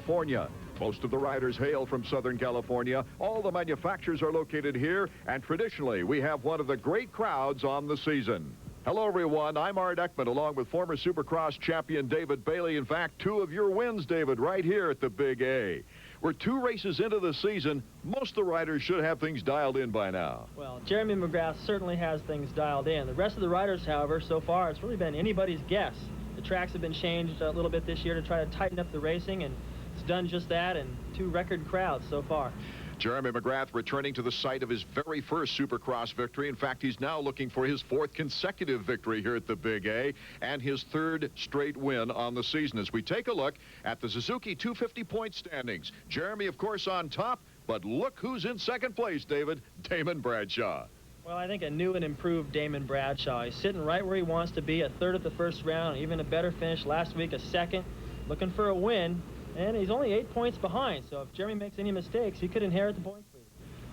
California. Most of the riders hail from Southern California. All the manufacturers are located here, and traditionally, we have one of the great crowds on the season. Hello, everyone. I'm Art Ekman, along with former Supercross champion David Bailey. In fact, 2 of your wins, David, right here at the Big A. We're 2 races into the season. Most of the riders should have things dialed in by now. Well, Jeremy McGrath certainly has things dialed in. The rest of the riders, however, so far, it's really been anybody's guess. The tracks have been changed a little bit this year to try to tighten up the racing, and it's done just that, and 2 record crowds so far. Jeremy McGrath returning to the site of his very first Supercross victory. In fact, he's now looking for his 4th consecutive victory here at the Big A and his 3rd straight win on the season. As we take a look at the Suzuki 250-point standings, Jeremy, of course, on top, but look who's in 2nd place, David, Damon Bradshaw. Well, I think a new and improved Damon Bradshaw. He's sitting right where he wants to be, a 3rd at the first round, even a better finish last week, a 2nd, looking for a win. And he's only 8 points behind, so if Jeremy makes any mistakes, he could inherit the points lead.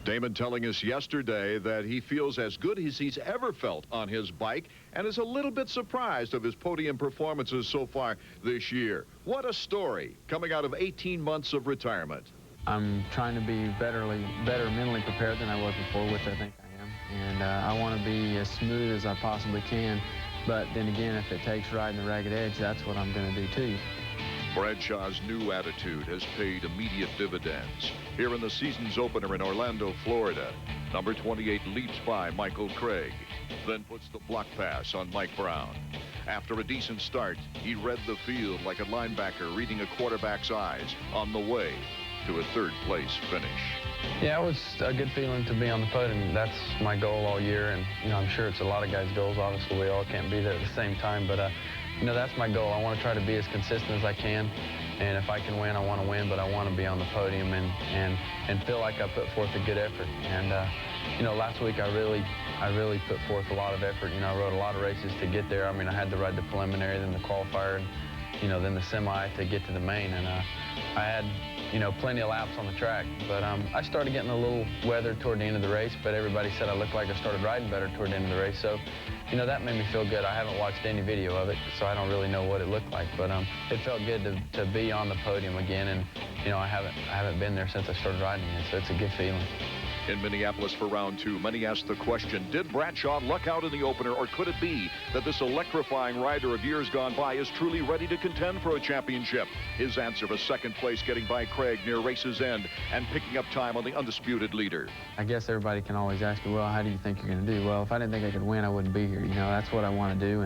Damon telling us yesterday that he feels as good as he's ever felt on his bike and is a little bit surprised of his podium performances so far this year. What a story coming out of 18 months of retirement. I'm trying to be better mentally prepared than I was before, which I think I am. And I want to be as smooth as I possibly can. But then again, if it takes riding the ragged edge, that's what I'm going to do too. Bradshaw's new attitude has paid immediate dividends. Here in the season's opener in Orlando, Florida, number 28 leaps by Michael Craig, then puts the block pass on Mike Brown. After a decent start, he read the field like a linebacker reading a quarterback's eyes on the way to a 3rd place finish. Yeah, it was a good feeling to be on the podium. That's my goal all year, and I'm sure it's a lot of guys' goals. Obviously, we all can't be there at the same time, but that's my goal. I want to try to be as consistent as I can, and if I can win, I want to win, but I want to be on the podium and feel like I put forth a good effort. And last week I really put forth a lot of effort. I rode a lot of races to get there. I mean, I had to ride the preliminary, then the qualifier, and then the semi to get to the main, and I had plenty of laps on the track. But I started getting a little weather toward the end of the race, but everybody said I looked like I started riding better toward the end of the race. So, that made me feel good. I haven't watched any video of it, so I don't really know what it looked like. But it felt good to be on the podium again, and I haven't been there since I started riding again, so it's a good feeling. In Minneapolis for round 2, many asked the question, did Bradshaw luck out in the opener, or could it be that this electrifying rider of years gone by is truly ready to contend for a championship? His answer was 2nd place, getting by Craig near race's end and picking up time on the undisputed leader. I guess everybody can always ask me, well, how do you think you're going to do? Well, if I didn't think I could win, I wouldn't be here. That's what I want to do.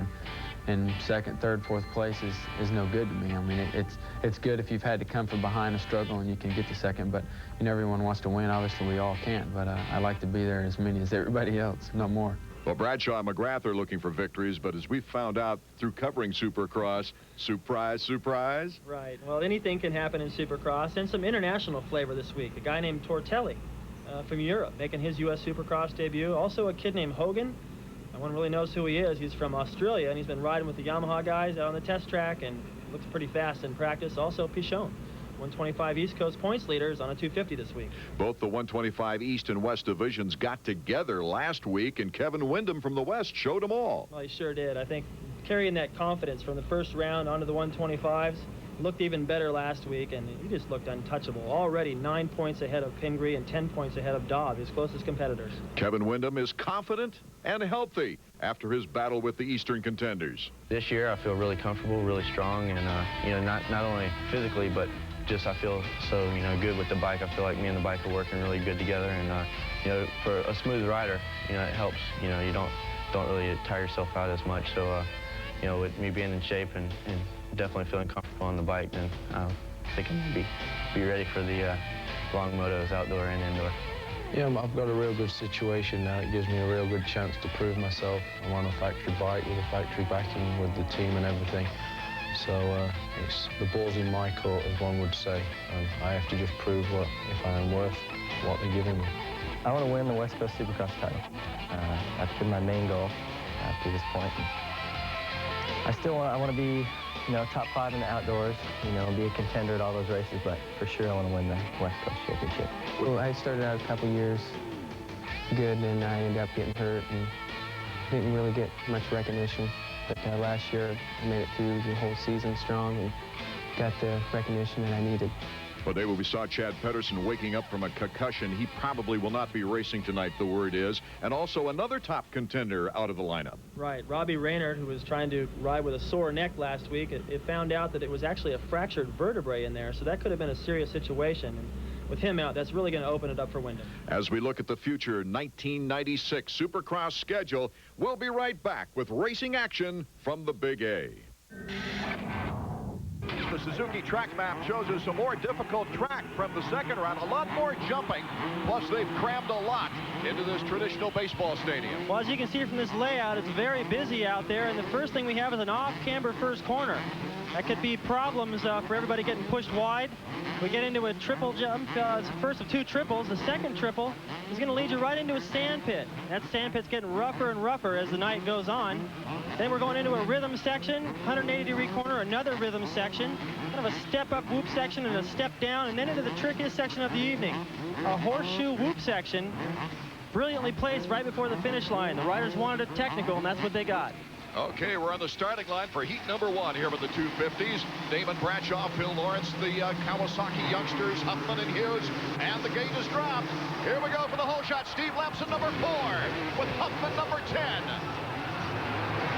And 2nd, 3rd, 4th place is no good to me. I mean, it's good if you've had to come from behind and struggle and you can get to 2nd, but everyone wants to win. Obviously, we all can't, but I like to be there as many as everybody else, no more. Well, Bradshaw and McGrath are looking for victories, but as we found out through covering Supercross, surprise, surprise. Right. Well, anything can happen in Supercross, and some international flavor this week. A guy named Tortelli from Europe making his U.S. Supercross debut. Also a kid named Hogan. No one really knows who he is. He's from Australia, and he's been riding with the Yamaha guys out on the test track and looks pretty fast in practice. Also, Pichon, 125 East Coast points leaders on a 250 this week. Both the 125 East and West divisions got together last week, and Kevin Windham from the West showed them all. Well, he sure did. I think carrying that confidence from the first round onto the 125s, looked even better last week, and he just looked untouchable. Already 9 points ahead of Pingree and 10 points ahead of Dobb, his closest competitors. Kevin Windham is confident and healthy after his battle with the Eastern contenders. This year I feel really comfortable, really strong, and not only physically, but just I feel so good with the bike. I feel like me and the bike are working really good together, and for a smooth rider, it helps. You don't really tire yourself out as much. So with me being in shape and definitely feeling comfortable on the bike, then I think I'm gonna be ready for the long motos, outdoor and indoor. Yeah, I've got a real good situation now. It gives me a real good chance to prove myself. I'm on a factory bike with a factory backing with the team and everything. So the ball's in my court, as one would say. I have to just prove if I am worth what they're giving me. I want to win the West Coast Supercross title. That's been my main goal up to this point. I want to be, top 5 in the outdoors, be a contender at all those races, but for sure I want to win the West Coast Championship. Well, I started out a couple years good, and I ended up getting hurt and didn't really get much recognition. But last year, I made it through the whole season strong, and got the recognition that I needed. Well, David, we saw Chad Pedersen waking up from a concussion. He probably will not be racing tonight, the word is. And also another top contender out of the lineup. Right. Robbie Raynard, who was trying to ride with a sore neck last week, it found out that it was actually a fractured vertebrae in there, so that could have been a serious situation. And with him out, that's really going to open it up for Wyndham. As we look at the future 1996 Supercross schedule, we'll be right back with racing action from the Big A. The Suzuki track map shows us a more difficult track from the second round, a lot more jumping, plus they've crammed a lot into this traditional baseball stadium. Well, as you can see from this layout, it's very busy out there, and the first thing we have is an off-camber first corner. That could be problems for everybody getting pushed wide. We get into a triple jump, it's the first of two triples. The second triple is going to lead you right into a sand pit. That sand pit's getting rougher and rougher as the night goes on. Then we're going into a rhythm section, 180-degree corner, another rhythm section, kind of a step-up whoop section and a step down, and then into the trickiest section of the evening, a horseshoe whoop section, brilliantly placed right before the finish line. The riders wanted a technical, and that's what they got. Okay, we're on the starting line for heat number 1 here with the 250s. Damon Bradshaw, Phil Lawrence, the Kawasaki youngsters, Huffman and Hughes, and the gate is dropped. Here we go for the whole shot. Steve Lamson, number 4, with Huffman, number 10.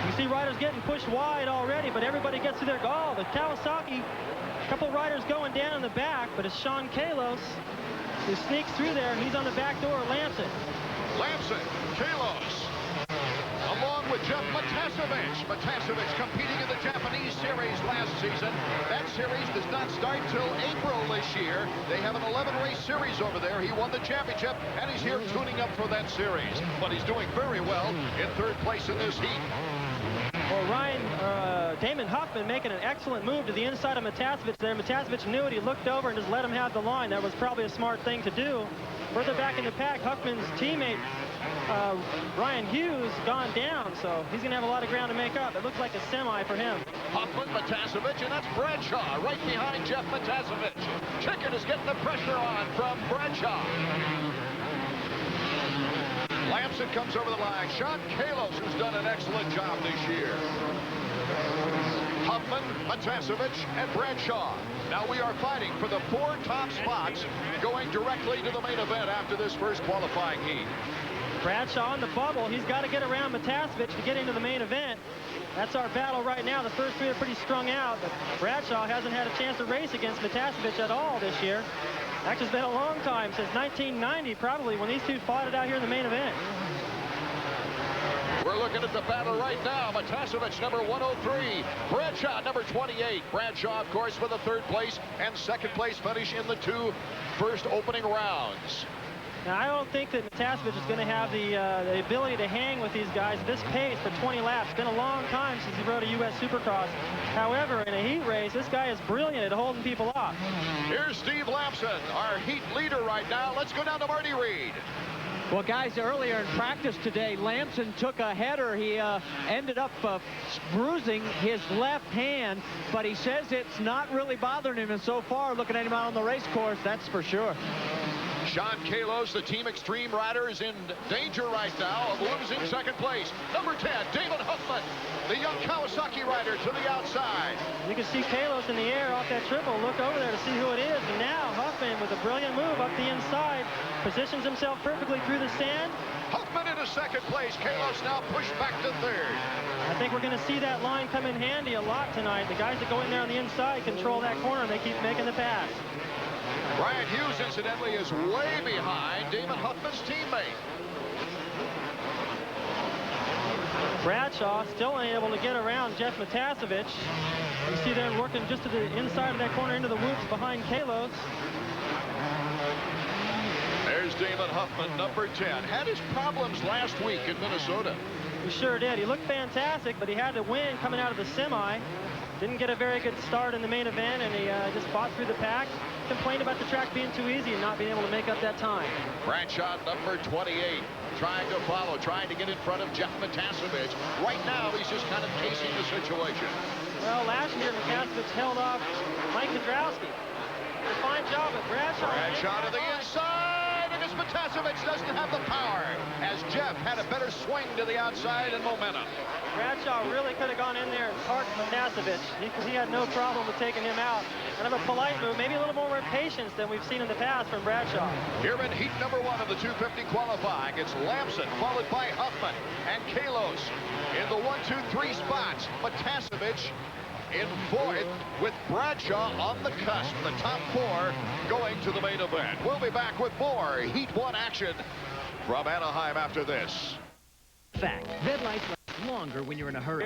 You see riders getting pushed wide already, but everybody gets to their goal. The Kawasaki, a couple riders going down in the back, but it's Sean Kalos who sneaks through there, and he's on the back door of Lamson. Lamson, Kalos, along with Jeff Matasevich. Matasevich competing in the Japanese series last season. That series does not start till April this year. They have an 11-race series over there. He won the championship, and he's here tuning up for that series. But he's doing very well in third place in this heat. Well, Damon Huffman making an excellent move to the inside of Matasevich there. Matasevich knew it. He looked over and just let him have the line. That was probably a smart thing to do. Further back in the pack, Huffman's teammate, Ryan Hughes, gone down, so he's going to have a lot of ground to make up. It looks like a semi for him. Huffman, Matasevich, and that's Bradshaw right behind Jeff Matasevich. Chicken is getting the pressure on from Bradshaw. Lamson comes over the line. Sean Kalos, who's done an excellent job this year. Huffman, Matasevich, and Bradshaw. Now we are fighting for the 4 top spots going directly to the main event after this first qualifying heat. Bradshaw on the bubble. He's got to get around Matasevich to get into the main event. That's our battle right now. The first 3 are pretty strung out, but Bradshaw hasn't had a chance to race against Matasevich at all this year. Actually, it's been a long time, since 1990 probably, when these two fought it out here in the main event. We're looking at the battle right now. Matasevich, number 103. Bradshaw, number 28. Bradshaw, of course, with a 3rd place and 2nd place finish in the 2 first opening rounds. Now, I don't think that Matasevich is going to have the ability to hang with these guys at this pace for 20 laps. It's been a long time since he rode a U.S. Supercross. However, in a heat race, this guy is brilliant at holding people off. Here's Steve Lamson, our heat leader right now. Let's go down to Marty Reed. Well, guys, earlier in practice today, Lamson took a header. He ended up bruising his left hand, but he says it's not really bothering him. And so far, looking at him out on the race course, that's for sure. Sean Kalos, the Team Extreme rider, is in danger right now of losing 2nd place. Number 10, Damon Huffman, the young Kawasaki rider, to the outside. You can see Kalos in the air off that triple. Look over there to see who it is. And now Huffman, with a brilliant move up the inside, positions himself perfectly through the sand. Huffman into 2nd place. Kalos now pushed back to 3rd. I think we're going to see that line come in handy a lot tonight. The guys that go in there on the inside control that corner, and they keep making the pass. Ryan Hughes, incidentally, is way behind Damon Huffman's teammate. Bradshaw still unable to get around Jeff Matasevich. You see them working just to the inside of that corner into the whoops behind Kalos. There's Damon Huffman, number 10. Had his problems last week in Minnesota. He sure did. He looked fantastic, but he had to win coming out of the semi. Didn't get a very good start in the main event, and he just fought through the pack. Complained about the track being too easy and not being able to make up that time. Bradshaw, number 28, trying to follow, trying to get in front of Jeff Matasevich. Right now, he's just kind of casing the situation. Well, last year, Matasevich held off Mike Kudrowski. A fine job at Bradshaw. Bradshaw to the inside, and Yes, Matasevich doesn't have the power, as Jeff had a better swing to the outside and momentum. Bradshaw really could have gone in there and parked Matasevich, because he had no problem with taking him out. Kind of a polite move, maybe a little more patience than we've seen in the past from Bradshaw. Here in heat number 1 of the 250 qualifying, it's Lamson, followed by Huffman and Kalos. In the 1, 2, 3 spots, Matasevich in 4th with Bradshaw on the cusp. The top 4 going to the main event. We'll be back with more Heat 1 action from Anaheim after this. Fact, red lights last longer when you're in a hurry.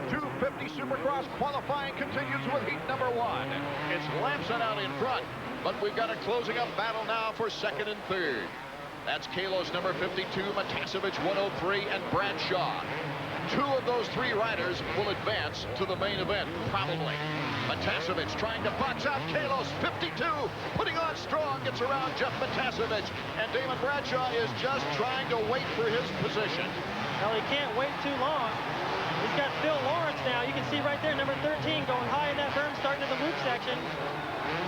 250 Supercross qualifying continues with heat number 1. It's Lamson out in front, but we've got a closing up battle now for 2nd and 3rd. That's Kalos number 52, Matasevich 103, and Bradshaw. 2 of those 3 riders will advance to the main event, probably. Matasevich trying to box out Kalos, 52, putting on strong, gets around Jeff Matasevich, and Damon Bradshaw is just trying to wait for his position. Well, he can't wait too long. He's got Phil Lawrence now. You can see right there, number 13, going high in that berm, starting in the loop section.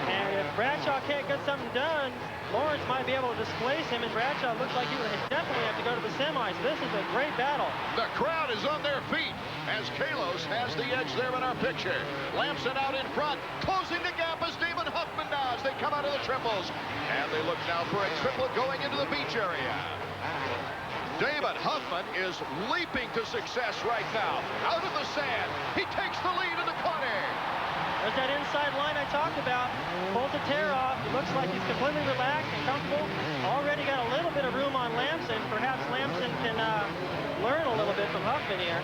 And if Bradshaw can't get something done, Lawrence might be able to displace him, and Bradshaw looks like he would definitely have to go to the semis. This is a great battle. The crowd is on their feet as Kalos has the edge there in our picture. Lamson out in front, closing the gap as Damon Huffman now as they come out of the triples. And they look now for a triplet going into the beach area. Damon Huffman is leaping to success right now. Out of the sand, he takes the lead in the corner. There's that inside line I talked about. Pulls the tear off. It looks like he's completely relaxed and comfortable. Already got a little bit of room on Lamson. Perhaps Lamson can learn a little bit from Huffman here.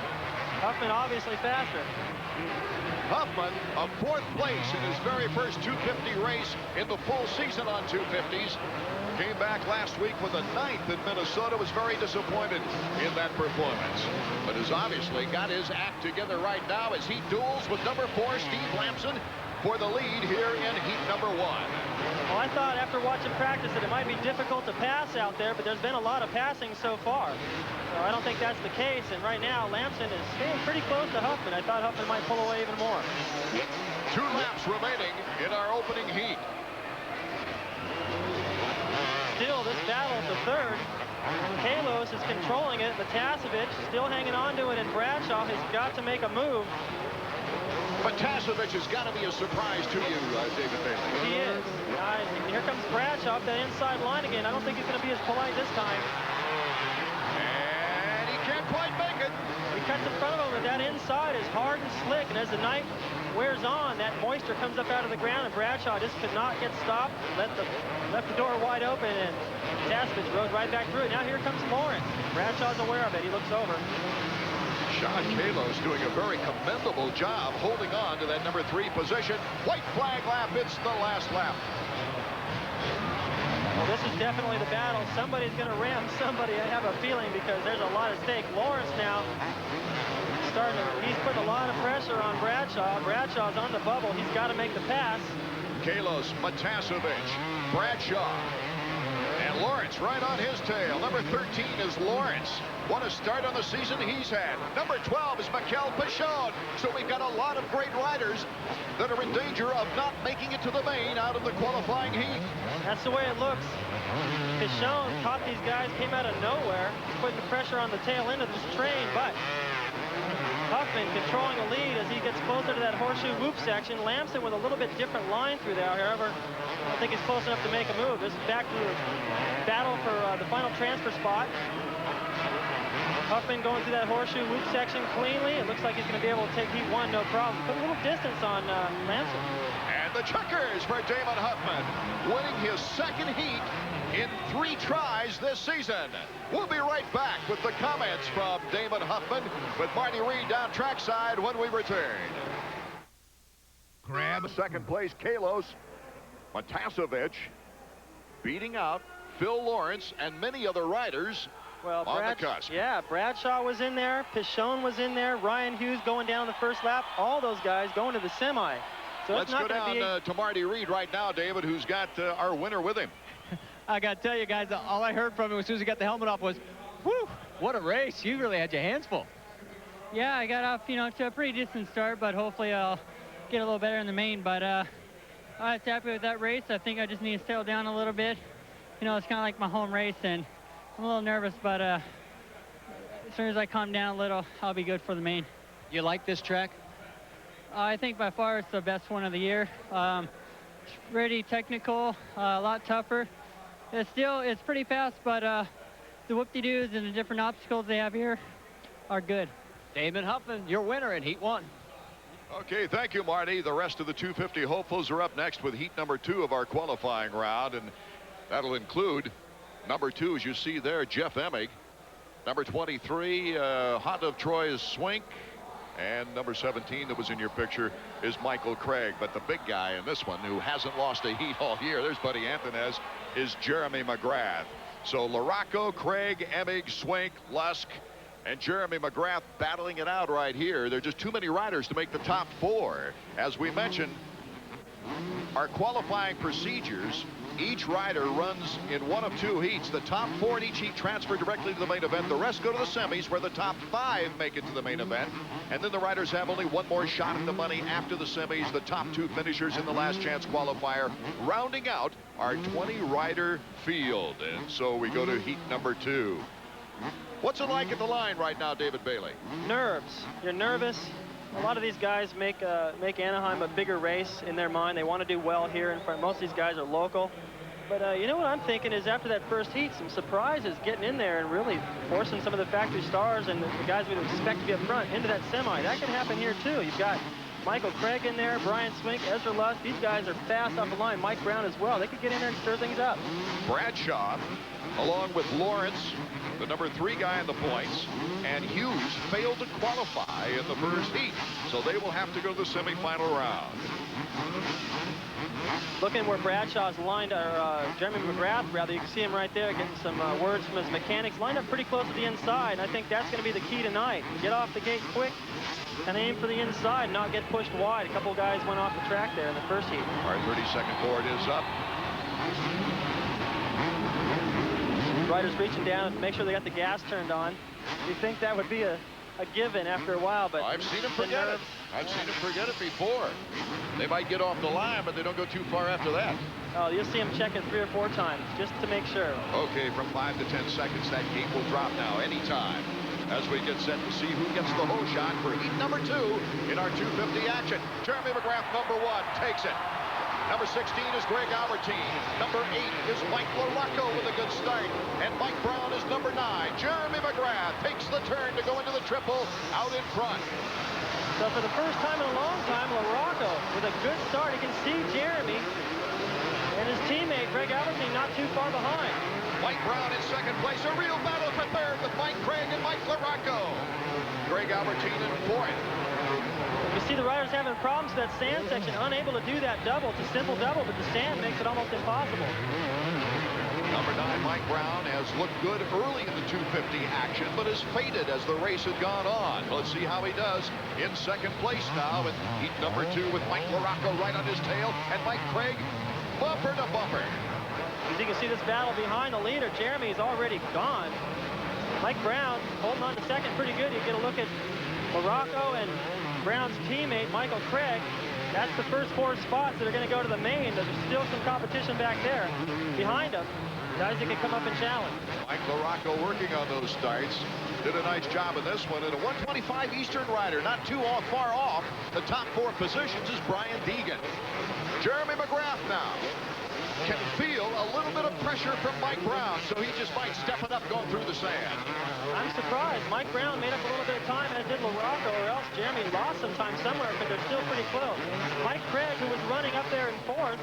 Huffman obviously faster. Huffman, a 4th place in his very first 250 race in the full season on 250s. Came back last week with a 9th in Minnesota, was very disappointed in that performance. But has obviously got his act together right now as he duels with number 4, Steve Lamson, for the lead here in heat number 1. Well, I thought after watching practice that it might be difficult to pass out there, but there's been a lot of passing so far. So I don't think that's the case, and right now Lamson is staying pretty close to Huffman. I thought Huffman might pull away even more. 2 laps remaining in our opening heat. Still, this battle at the 3rd. Kalos is controlling it. Matasevich still hanging on to it, and Bradshaw has got to make a move. Matasevich has got to be a surprise to you, David Bailey. He is. Here comes Bradshaw up that inside line again. I don't think he's going to be as polite this time. And he can't quite make it. He cuts in front of him, and that inside is hard and slick, and as the night wears on, that moisture comes up out of the ground, and Bradshaw just could not get stopped. Left the door wide open, and Matasevich rode right back through it. Now here comes Lawrence. Bradshaw's aware of it. He looks over. Sean Kalos doing a very commendable job holding on to that number 3 position. White flag lap, it's the last lap. Well, this is definitely the battle. Somebody's going to ram somebody, I have a feeling, because there's a lot at stake. Lawrence now he's putting a lot of pressure on Bradshaw. Bradshaw's on the bubble. He's got to make the pass. Kalos, Matasevich, Bradshaw, and Lawrence right on his tail. Number 13 is Lawrence. What a start on the season he's had. Number 12 is Mikel Pichon. So we've got a lot of great riders that are in danger of not making it to the main out of the qualifying heat. That's the way it looks. Pichon caught these guys, came out of nowhere, putting the pressure on the tail end of this train, but Huffman controlling the lead as he gets closer to that horseshoe whoop section. Lamson with a little bit different line through there. However, I don't think he's close enough to make a move. This is back to the battle for the final transfer spot. Huffman going through that horseshoe whoop section cleanly. It looks like he's going to be able to take heat 1, no problem. Put a little distance on Lamson. And the checkers for Damon Huffman, winning his 2nd heat in 3 tries this season. We'll be right back with the comments from Damon Huffman with Marty Reed down trackside when we return. Grab 2nd place, Kalos. Matasevich beating out Phil Lawrence and many other riders on the cusp. Yeah, Bradshaw was in there. Pichon was in there. Ryan Hughes going down the first lap. All those guys going to the semi. So let's go down to Marty Reed right now, David, who's got our winner with him. I got to tell you guys, all I heard from him as soon as he got the helmet off was, whew, what a race. You really had your hands full. Yeah, I got off, to a pretty decent start, but hopefully I'll get a little better in the main. But I was happy with that race. I think I just need to settle down a little bit you know, it's kind of like my home race, and I'm a little nervous, but as soon as I calm down a little, I'll be good for the main. You like this track? I think by far it's the best one of the year. It's pretty technical, a lot tougher. It's pretty fast, but the whoop-de-doos and the different obstacles they have here are good. Damon Huffman, your winner in Heat 1. Okay, thank you, Marty. The rest of the 250 hopefuls are up next with heat number 2 of our qualifying round, and that'll include number 2, as you see there, Jeff Emig. Number 23, Honda of Troy's Swink. And number 17 that was in your picture is Michael Craig. But the big guy in this one, who hasn't lost a heat all year, there's Buddy Anthonez, is Jeremy McGrath. So LaRocco, Craig, Emig, Swink, Lusk, and Jeremy McGrath battling it out right here. There are just too many riders to make the top 4. As we mentioned, our qualifying procedures, each rider runs in one of 2 heats. The top 4 in each heat transfer directly to the main event. The rest go to the semis, where the top 5 make it to the main event. And then the riders have only one more shot at the money after the semis. The top 2 finishers in the last chance qualifier, rounding out our 20-rider field. And so we go to heat number 2. What's it like at the line right now, David Bailey? Nerves. You're nervous. A lot of these guys make Anaheim a bigger race in their mind. They want to do well here in front. Most of these guys are local. But you know what I'm thinking is, after that first heat, some surprises getting in there and really forcing some of the factory stars and the guys we'd expect to be up front into that semi. That can happen here too. You've got Michael Craig in there, Brian Swink, Ezra Lusk. These guys are fast off the line. Mike Brown as well. They could get in there and stir things up. Bradshaw, along with Lawrence, the number 3 guy in the points, and Hughes failed to qualify in the first heat, so they will have to go to the semifinal round. Looking where Bradshaw's lined, or Jeremy McGrath, rather, you can see him right there getting some words from his mechanics. Lined up pretty close to the inside, and I think that's going to be the key tonight. Get off the gate quick and aim for the inside, not get pushed wide. A couple of guys went off the track there in the first heat. Our 30-second board is up. Riders reaching down, make sure they got the gas turned on. You think that would be a given after a while, but I've seen them forget it. I've seen them forget it before. They might get off the line, but they don't go too far after that. Oh, you'll see them check it 3 or 4 times just to make sure. Okay, from 5 to 10 seconds, that gate will drop now anytime as we get set to see who gets the hole shot for heat number 2 in our 250 action. Jeremy McGrath, number 1, takes it. Number 16 is Greg Albertine. Number 8 is Mike LaRocco with a good start. And Mike Brown is number 9. Jeremy McGrath takes the turn to go into the triple out in front. So for the first time in a long time, LaRocco with a good start. You can see Jeremy and his teammate, Greg Albertine, not too far behind. Mike Brown in second place. A real battle for third with Mike Craig and Mike LaRocco. Greg Albertine in 4th. You see the riders having problems with that sand section, unable to do that double. It's a simple double, but the sand makes it almost impossible. Number 9, Mike Brown, has looked good early in the 250 action, but has faded as the race has gone on. Let's see how he does in second place now in heat number 2 with Mike LaRocco right on his tail, and Mike Craig bumper to bumper. As you can see this battle behind the leader, Jeremy is already gone. Mike Brown holding on to second pretty good. You get a look at LaRocco and Brown's teammate, Michael Craig. That's the first 4 spots that are going to go to the main. There's still some competition back there behind them. Guys that can come up and challenge. Mike LaRocco working on those starts. Did a nice job in this one. And a 125 Eastern rider, not too far off. The top 4 positions is Brian Deegan. Jeremy McGrath now can feel a little bit of pressure from Mike Brown, so he just might step it up going through the sand. I'm surprised. Mike Brown made up a little bit of time, as did LaRocco, or else Jeremy lost some time somewhere, but they're still pretty close. Mike Craig, who was running up there in 4th,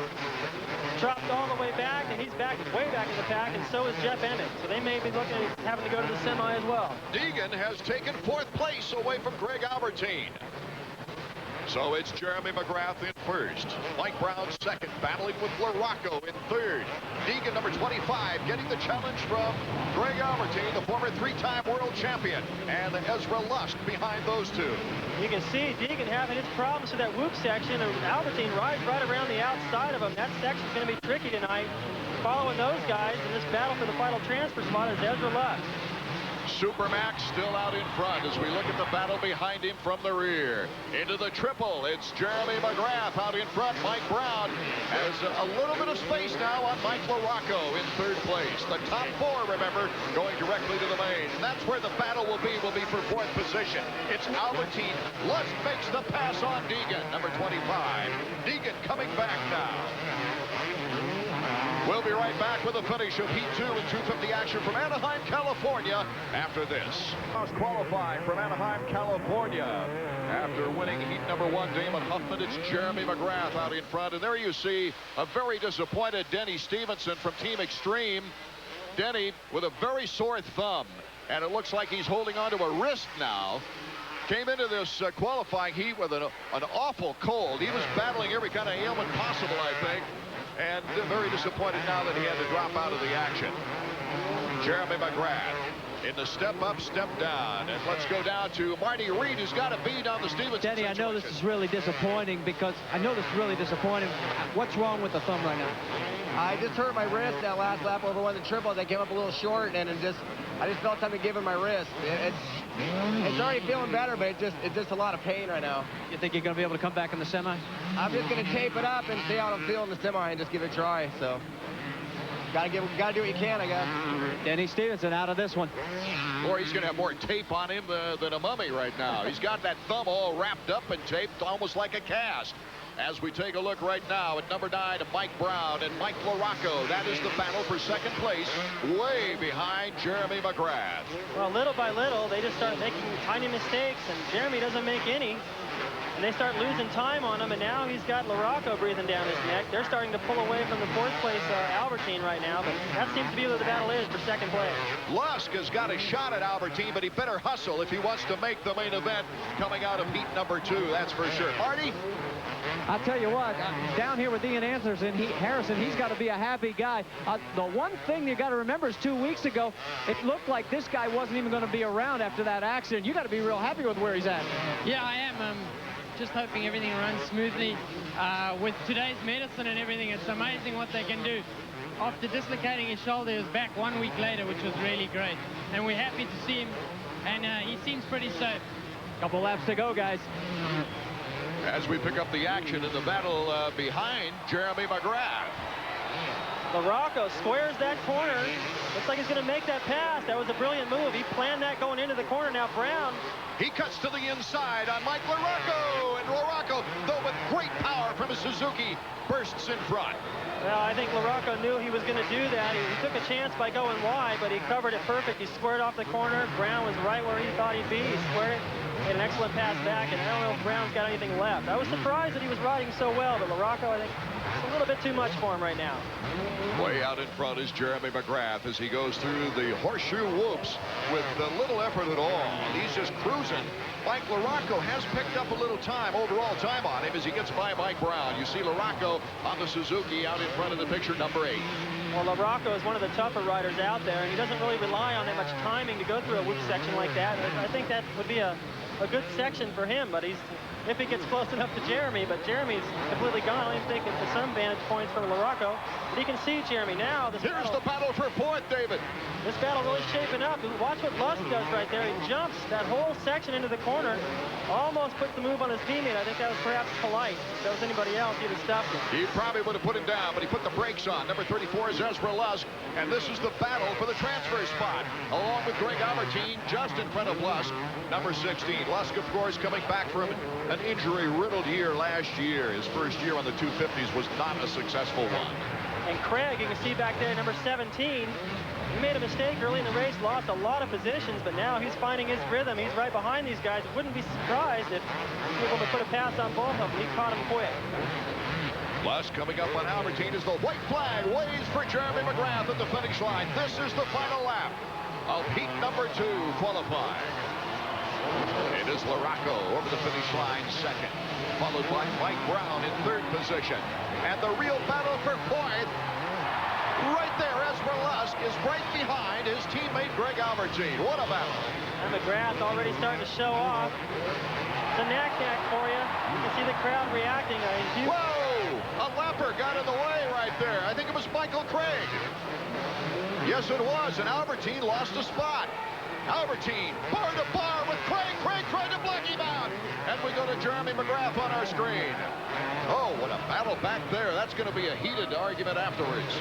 dropped all the way back, and he's back way back in the pack, and so is Jeff Emig. So they may be looking at having to go to the semi as well. Deegan has taken 4th place away from Greg Albertine. So it's Jeremy McGrath in 1st. Mike Brown 2nd, battling with LaRocco in 3rd. Deegan, number 25, getting the challenge from Greg Albertine, the former 3-time world champion, and Ezra Lusk behind those 2. You can see Deegan having his problems with that whoop section, and Albertine rides right around the outside of him. That section's going to be tricky tonight. Following those guys in this battle for the final transfer spot is Ezra Lusk. Supermax still out in front as we look at the battle behind him from the rear. Into the triple, it's Jeremy McGrath out in front. Mike Brown has a little bit of space now on Mike LaRocco in third place. The top four, remember, going directly to the main. And that's where the battle will be for fourth position. It's Albertine. Lusk makes the pass on Deegan, number 25. Deegan coming back now. We'll be right back with the finish of Heat 2 and 250 action from Anaheim, California after this. Qualifying from Anaheim, California. After winning Heat number 1, Damon Huffman, it's Jeremy McGrath out in front. And there you see a very disappointed Denny Stevenson from Team Extreme. Denny with a very sore thumb. And it looks like he's holding on to a wrist now. Came into this qualifying heat with an awful cold. He was battling every kind of ailment possible, I think. And very disappointed now that he had to drop out of the action. Jeremy McGrath in the step up, step down. And let's go down to Marty Reed, who's got a bead on the Stevenson Denny, situation. I know this is really disappointing because What's wrong with the thumb right now? I just hurt my wrist that last lap over one of the triples. I came up a little short, and I just felt time to give him my wrist. It's already feeling better, but it's just a lot of pain right now. You think you're going to be able to come back in the semi? I'm just going to tape it up and see how I'm feeling in the semi and just give it a try. So, gotta do what you can, I guess. Denny Stevenson out of this one. Or he's going to have more tape on him than a mummy right now. He's got that thumb all wrapped up and taped almost like a cast. As we take a look right now at number 9 of Mike Brown and Mike LaRocco. That is the battle for second place, way behind Jeremy McGrath. Well, little by little, they just start making tiny mistakes, and Jeremy doesn't make any. And they start losing time on him, and now he's got LaRocco breathing down his neck. They're starting to pull away from the fourth place Albertine right now, but that seems to be where the battle is for second place. Lusk has got a shot at Albertine, but he better hustle if he wants to make the main event coming out of heat number 2, that's for sure. Marty? I'll tell you what, down here with Ian Harrison, he's got to be a happy guy. The one thing you got to remember is 2 weeks ago, it looked like this guy wasn't even going to be around after that accident. You got to be real happy with where he's at. Yeah, I am. Just hoping everything runs smoothly. With today's medicine and everything, it's amazing what they can do. After dislocating his shoulder, he was back 1 week later, which was really great. And we're happy to see him, and he seems pretty safe. Couple laps to go, guys. As we pick up the action in the battle behind Jeremy McGrath. LaRocco squares that corner. Looks like he's going to make that pass. That was a brilliant move. He planned that going into the corner. Now Brown. He cuts to the inside on Mike LaRocco. And LaRocco, though with great power from a Suzuki, bursts in front. Well, I think LaRocco knew he was going to do that. He took a chance by going wide, but he covered it perfect. He squared off the corner. Brown was right where he thought he'd be. He squared it. Made an excellent pass back, and I don't know if Brown's got anything left. I was surprised that he was riding so well, but LaRocco, I think, it's a little bit too much for him right now. Way out in front is Jeremy McGrath as he goes through the horseshoe whoops with little effort at all. He's just cruising. Mike LaRocco has picked up a little time, overall time on him as he gets by Mike Brown. You see LaRocco on the Suzuki out in front of the picture, number 8. Well, LaRocco is one of the tougher riders out there, and he doesn't really rely on that much timing to go through a whoop section like that. I think that would be a good section for him, but if he gets close enough to Jeremy, but Jeremy's completely gone. I think it's some vantage points from LaRocco. But he can see Jeremy now. Here's the battle for fourth, David. This battle really shaping up. Watch what Lusk does right there. He jumps that whole section into the corner, almost puts the move on his teammate. I think that was perhaps polite. If that was anybody else, he'd have stopped him. He probably would have put him down, but he put the brakes on. Number 34 is Ezra Lusk, and this is the battle for the transfer spot, along with Greg Albertine just in front of Lusk, number 16. Lusk, of course, coming back from an injury-riddled year last year. His first year on the 250s was not a successful one. And Craig, you can see back there, number 17, he made a mistake early in the race, lost a lot of positions, but now he's finding his rhythm. He's right behind these guys. Wouldn't be surprised if he was able to put a pass on both of them. He caught him quick. Lusk coming up on Albertine as the white flag waves for Jeremy McGrath at the finish line. This is the final lap of heat number 2 qualifying. It is LaRocco over the finish line second, followed by Mike Brown in third position. And the real battle for fourth, right there, Ezra Lusk is right behind his teammate Greg Albertine. What a battle. And McGrath already starting to show off. It's a knack-knack for you. You can see the crowd reacting. Whoa! A lapper got in the way right there. I think it was Michael Craig. Yes, it was, and Albertine lost a spot. Albertine, bar to bar with Craig. Craig tried to block him out. And we go to Jeremy McGrath on our screen. Oh, what a battle back there. That's going to be a heated argument afterwards.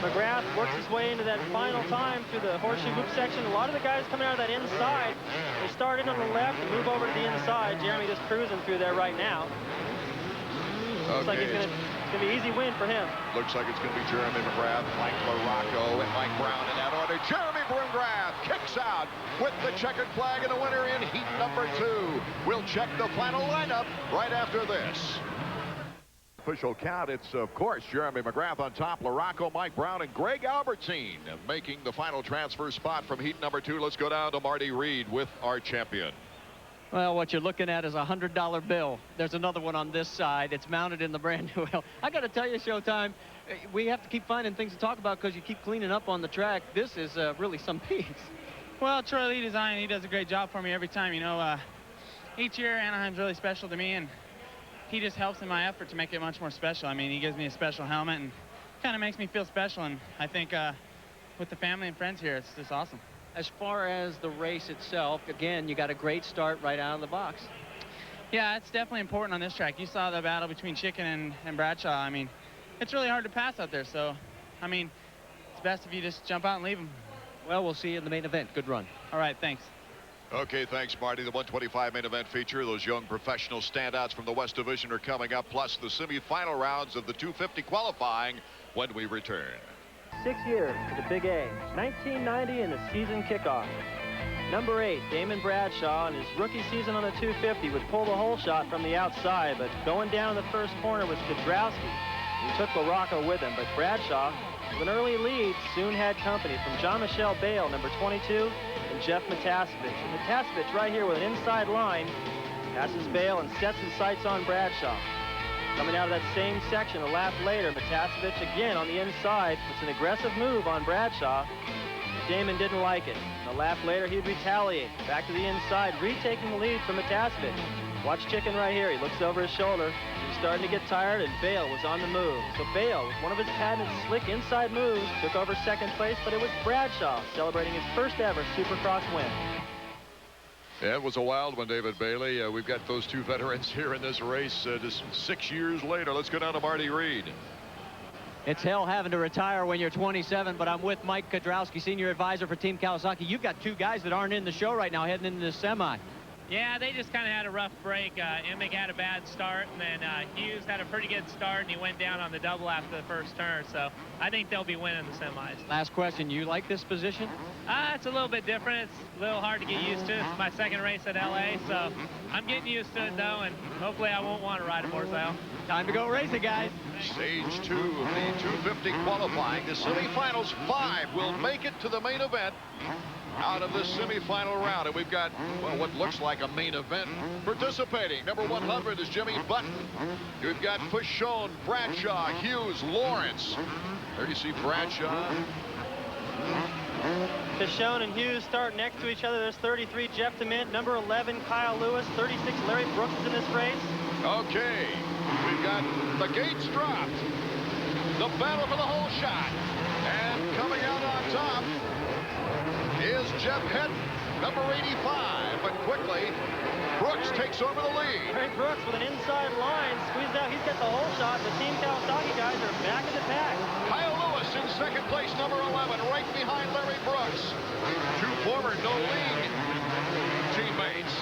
McGrath works his way into that final time through the horseshoe hoop section. A lot of the guys coming out of that inside, they start in on the left and move over to the inside. Jeremy just cruising through there right now. Looks like it's going to be an easy win for him. Looks like it's going to be Jeremy McGrath, Mike Larocco, and Mike Brown in that order. Jeremy McGrath kicks out with the checkered flag, and the winner in heat number 2. We'll check the final lineup right after this. Official count, it's, of course, Jeremy McGrath on top, Larocco, Mike Brown, and Greg Albertine making the final transfer spot from heat number 2. Let's go down to Marty Reed with our champion. Well, what you're looking at is a $100 bill. There's another one on this side. It's mounted in the brand new wheel. I got to tell you, Showtime, we have to keep finding things to talk about because you keep cleaning up on the track. This is really some piece. Well, Troy Lee Design, he does a great job for me every time. You know, each year Anaheim's really special to me, and he just helps in my effort to make it much more special. I mean, he gives me a special helmet and kind of makes me feel special. And I think with the family and friends here, it's just awesome. As far as the race itself, again, you got a great start right out of the box. Yeah, it's definitely important on this track. You saw the battle between Chicken and Bradshaw. I mean, it's really hard to pass out there. So, I mean, it's best if you just jump out and leave them. Well, we'll see you in the main event. Good run. All right, thanks. Okay, thanks, Marty. The 125 main event feature, those young professional standouts from the West Division are coming up, plus the semifinal rounds of the 250 qualifying when we return. 6 years to the Big A. 1990 and the season kickoff. Number 8, Damon Bradshaw, in his rookie season on the 250 would pull the hole shot from the outside, but going down the first corner was Kudrowski. He took Larocco with him, but Bradshaw, with an early lead, soon had company from Jean-Michel Bale, number 22, and Jeff Matasevich. And Matasevich right here with an inside line, passes Bale and sets his sights on Bradshaw. Coming out of that same section a lap later, Matasevich again on the inside puts an aggressive move on Bradshaw. Damon didn't like it. And a lap later, he'd retaliate. Back to the inside, retaking the lead from Matasevich. Watch Chicken right here. He looks over his shoulder. He's starting to get tired, and Bale was on the move. So Bale, with one of his patented slick inside moves, took over second place, but it was Bradshaw celebrating his first ever Supercross win. Yeah, it was a wild one, David Bailey. We've got those two veterans here in this race just 6 years later. Let's go down to Marty Reed. It's hell having to retire when you're 27, but I'm with Mike Kudrowski, senior advisor for Team Kawasaki. You've got two guys that aren't in the show right now heading into the semi. Yeah, they just kind of had a rough break. Emig had a bad start, and then Hughes had a pretty good start, and he went down on the double after the first turn. So I think they'll be winning the semis. Last question, you like this position? It's a little bit different. It's a little hard to get used to. It's my second race at LA, so I'm getting used to it, though, and hopefully I won't want to ride a motorcycle. Time to go racing, guys. Stage 2 of the 250 qualifying. The semifinals, 5 will make it to the main event out of this semifinal round. And we've got, well, what looks like a main event participating. Number 100 is Jimmy Button. We've got Fauchon, Bradshaw, Hughes, Lawrence. There you see Bradshaw. Fauchon and Hughes start next to each other. There's 33, Jeff DeMint. Number 11, Kyle Lewis. 36, Larry Brooks is in this race. Okay, we've got the gates dropped. The battle for the whole shot. And coming out on top is Jeff Hedden, number 85. But quickly, Brooks takes over the lead. Larry Brooks with an inside line, squeezed out. He's got the whole shot. The Team Kawasaki guys are back in the pack. Kyle Lewis in second place, number 11, right behind Larry Brooks. Two former no-league teammates.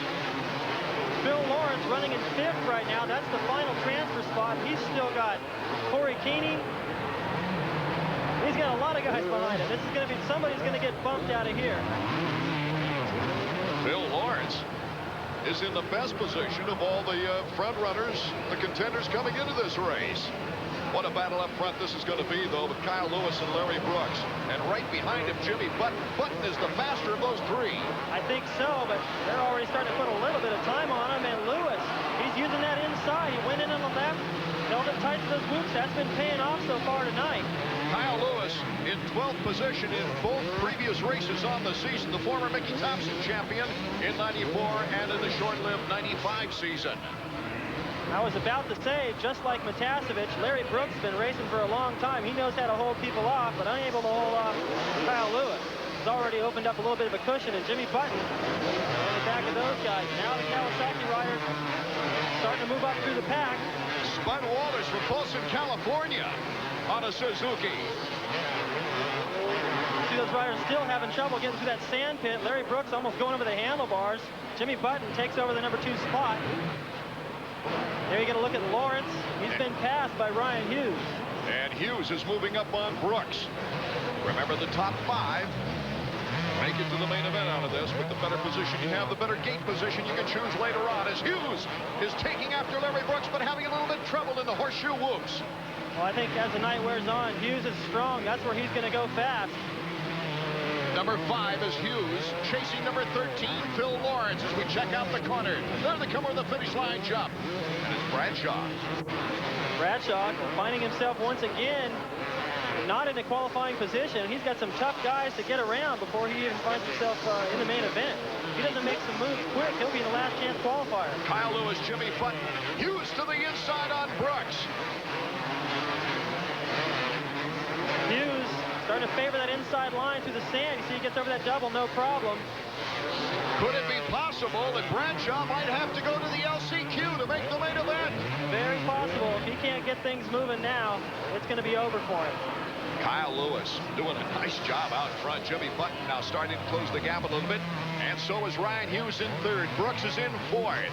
Phil Lawrence running in 5th right now. That's the final transfer spot. He's still got Corey Keeney. He's got a lot of guys behind him. This is going to be, somebody's going to get bumped out of here. Phil Lawrence is in the best position of all the front runners, the contenders coming into this race. What a battle up front this is going to be, though, with Kyle Lewis and Larry Brooks. And right behind him, Jimmy Button. Button is the master of those three. I think so, but they're already starting to put a little bit of time on him. And Lewis, he's using that inside. He went in on the left, held it tight to those whoops. That's been paying off so far tonight. Kyle Lewis in 12th position in both previous races on the season. The former Mickey Thompson champion in 94 and in the short-lived 95 season. I was about to say, just like Matasevich, Larry Brooks has been racing for a long time. He knows how to hold people off, but unable to hold off Kyle Lewis. has already opened up a little bit of a cushion, and Jimmy Button on the back of those guys. Now the Kawasaki riders starting to move up through the pack. Spud Walters from Folsom, California on a Suzuki. See those riders still having trouble getting through that sand pit. Larry Brooks almost going over the handlebars. Jimmy Button takes over the number 2 spot. There you get a look at Lawrence. He's been passed by Ryan Hughes. And Hughes is moving up on Brooks. Remember, the top 5 make it to the main event out of this. With the better position you have, the better gate position you can choose later on, as Hughes is taking after Larry Brooks, but having a little bit of trouble in the horseshoe whoops. Well, I think as the night wears on, Hughes is strong. That's where he's going to go fast. Number 5 is Hughes, chasing number 13, Phil Lawrence, as we check out the corner. There they come over the finish line jump. And it's Bradshaw. Bradshaw finding himself once again not in a qualifying position. He's got some tough guys to get around before he even finds himself in the main event. If he doesn't make some moves quick, he'll be in the last chance qualifier. Kyle Lewis, Jimmy Button, Hughes to the inside on Brooks. Hughes starting to favor that inside line through the sand. You see he gets over that double, no problem. Could it be possible that Bradshaw might have to go to the LCQ to make the main event? Very possible. If he can't get things moving now, it's going to be over for him. Kyle Lewis doing a nice job out front. Jimmy Button now starting to close the gap a little bit. And so is Ryan Hughes in 3rd. Brooks is in 4th.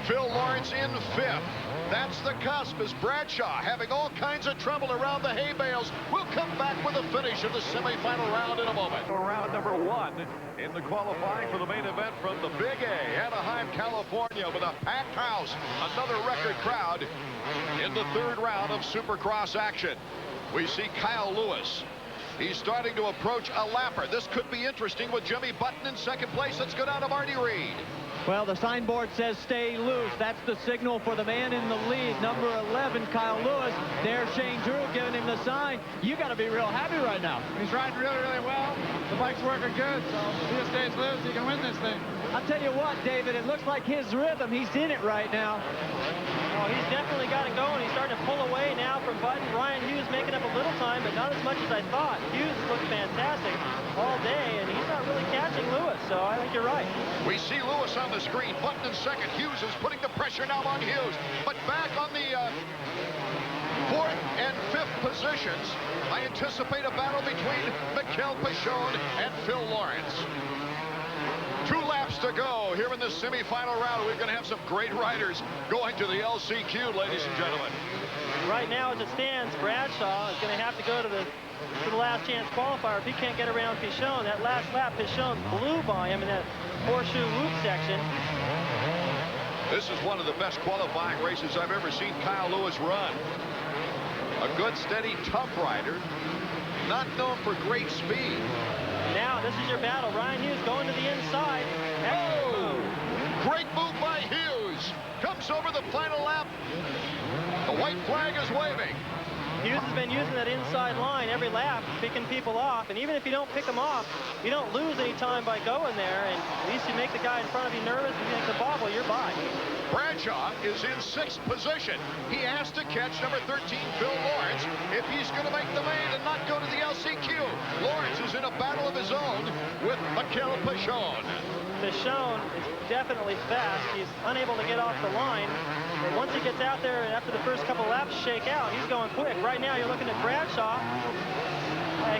Phil Lawrence in 5th. That's the cusp as Bradshaw having all kinds of trouble around the hay bales. We'll come back with a finish of the semifinal round in a moment. Round number 1 in the qualifying for the main event from the Big A, Anaheim, California, with a packed house. Another record crowd in the 3rd round of Supercross action. We see Kyle Lewis. He's starting to approach a lapper. This could be interesting with Jimmy Button in 2nd place. Let's go down to Marty Reed. Well, the signboard says stay loose. That's the signal for the man in the lead, number 11, Kyle Lewis. There's Shane Drew giving him the sign. You got to be real happy right now. He's riding really, really well. The bike's working good, so if he just stays loose, he can win this thing. I'll tell you what, David, it looks like his rhythm. He's in it right now. Oh, he's definitely got it going. He's starting to pull away now from Button. Ryan Hughes making up a little time, but not as much as I thought. Hughes looked fantastic all day, and he's not really catching Lewis, so I think you're right. We see Lewis on the screen. Button in 2nd. Hughes is putting the pressure now on Hughes. But back on the 4th and 5th positions, I anticipate a battle between Mikel Pichon and Phil Lawrence. 2 laps to go here in the semifinal round. We're going to have some great riders going to the LCQ, ladies and gentlemen. Right now, as it stands, Bradshaw is going to have to go to the last chance qualifier. If he can't get around Pichon, that last lap, Pichon blew by him in that horseshoe whoop section. This is one of the best qualifying races I've ever seen Kyle Lewis run. A good, steady, tough rider, not known for great speed. Now, this is your battle. Ryan Hughes going to the inside. Oh! Great move by Hughes. Comes over the final lap. The white flag is waving. Hughes has been using that inside line every lap, picking people off. And even if you don't pick them off, you don't lose any time by going there. And at least you make the guy in front of you nervous. If you make the bobble, you're by. Bradshaw is in 6th position. He has to catch number 13, Phil Lawrence, if he's going to make the main and not go to the LCQ. Lawrence is in a battle of his own with Mikel Pichon. Pichon is definitely fast. He's unable to get off the line. But once he gets out there and after the first couple laps shake out, he's going quick. Right now, you're looking at Bradshaw.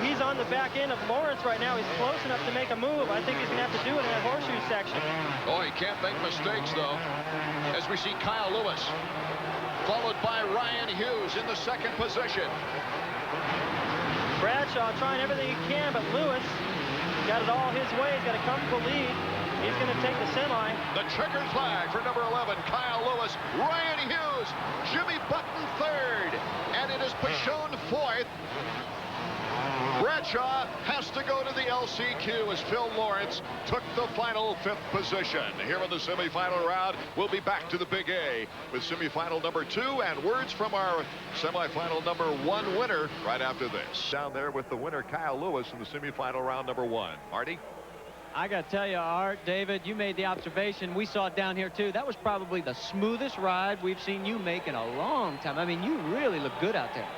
He's on the back end of Lawrence right now. He's close enough to make a move. I think he's going to have to do it in that horseshoe section. Oh, he can't make mistakes, though. As we see Kyle Lewis, followed by Ryan Hughes in the 2nd position. Bradshaw trying everything he can, but Lewis got it all his way. He's got a comfortable lead. He's going to take the semi. The checkered flag for number 11, Kyle Lewis. Ryan Hughes, Jimmy Button 3rd, and it is Pichon 4th. Bradshaw has to go to the LCQ as Phil Lawrence took the final 5th position. Here in the semifinal round, we'll be back to the Big A with semifinal number 2 and words from our semifinal number 1 winner right after this. Down there with the winner, Kyle Lewis, in the semifinal round number 1. Marty? I got to tell you, Art, David, you made the observation. We saw it down here, too. That was probably the smoothest ride we've seen you make in a long time. I mean, you really look good out there.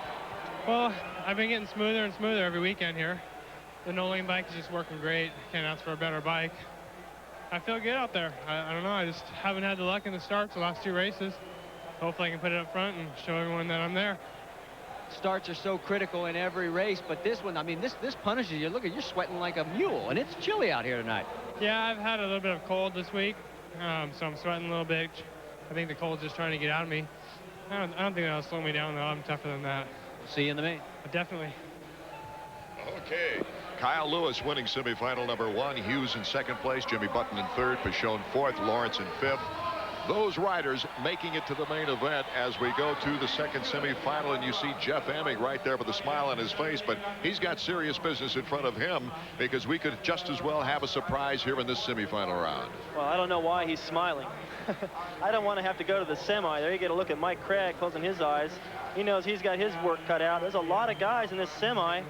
Well, I've been getting smoother and smoother every weekend here. The no-lane bike is just working great. Can't ask for a better bike. I feel good out there. I don't know. I just haven't had the luck in the starts the last 2 races. Hopefully I can put it up front and show everyone that I'm there. Starts are so critical in every race, but this one, I mean, this punishes you. Look at you're sweating like a mule, and it's chilly out here tonight. Yeah, I've had a little bit of cold this week, so I'm sweating a little bit. I think the cold's just trying to get out of me. I don't think that'll slow me down, though. I'm tougher than that. We'll see you in the main. Definitely. Okay. Kyle Lewis winning semifinal number 1. Hughes in 2nd place. Jimmy Button in 3rd. Pichon 4th. Lawrence in 5th. Those riders making it to the main event as we go to the 2nd semifinal, and you see Jeff Emig right there with a smile on his face, but he's got serious business in front of him because we could just as well have a surprise here in this semifinal round. Well, I don't know why he's smiling. I don't want to have to go to the semi. There you get a look at Mike Craig closing his eyes. He knows he's got his work cut out. There's a lot of guys in this semi,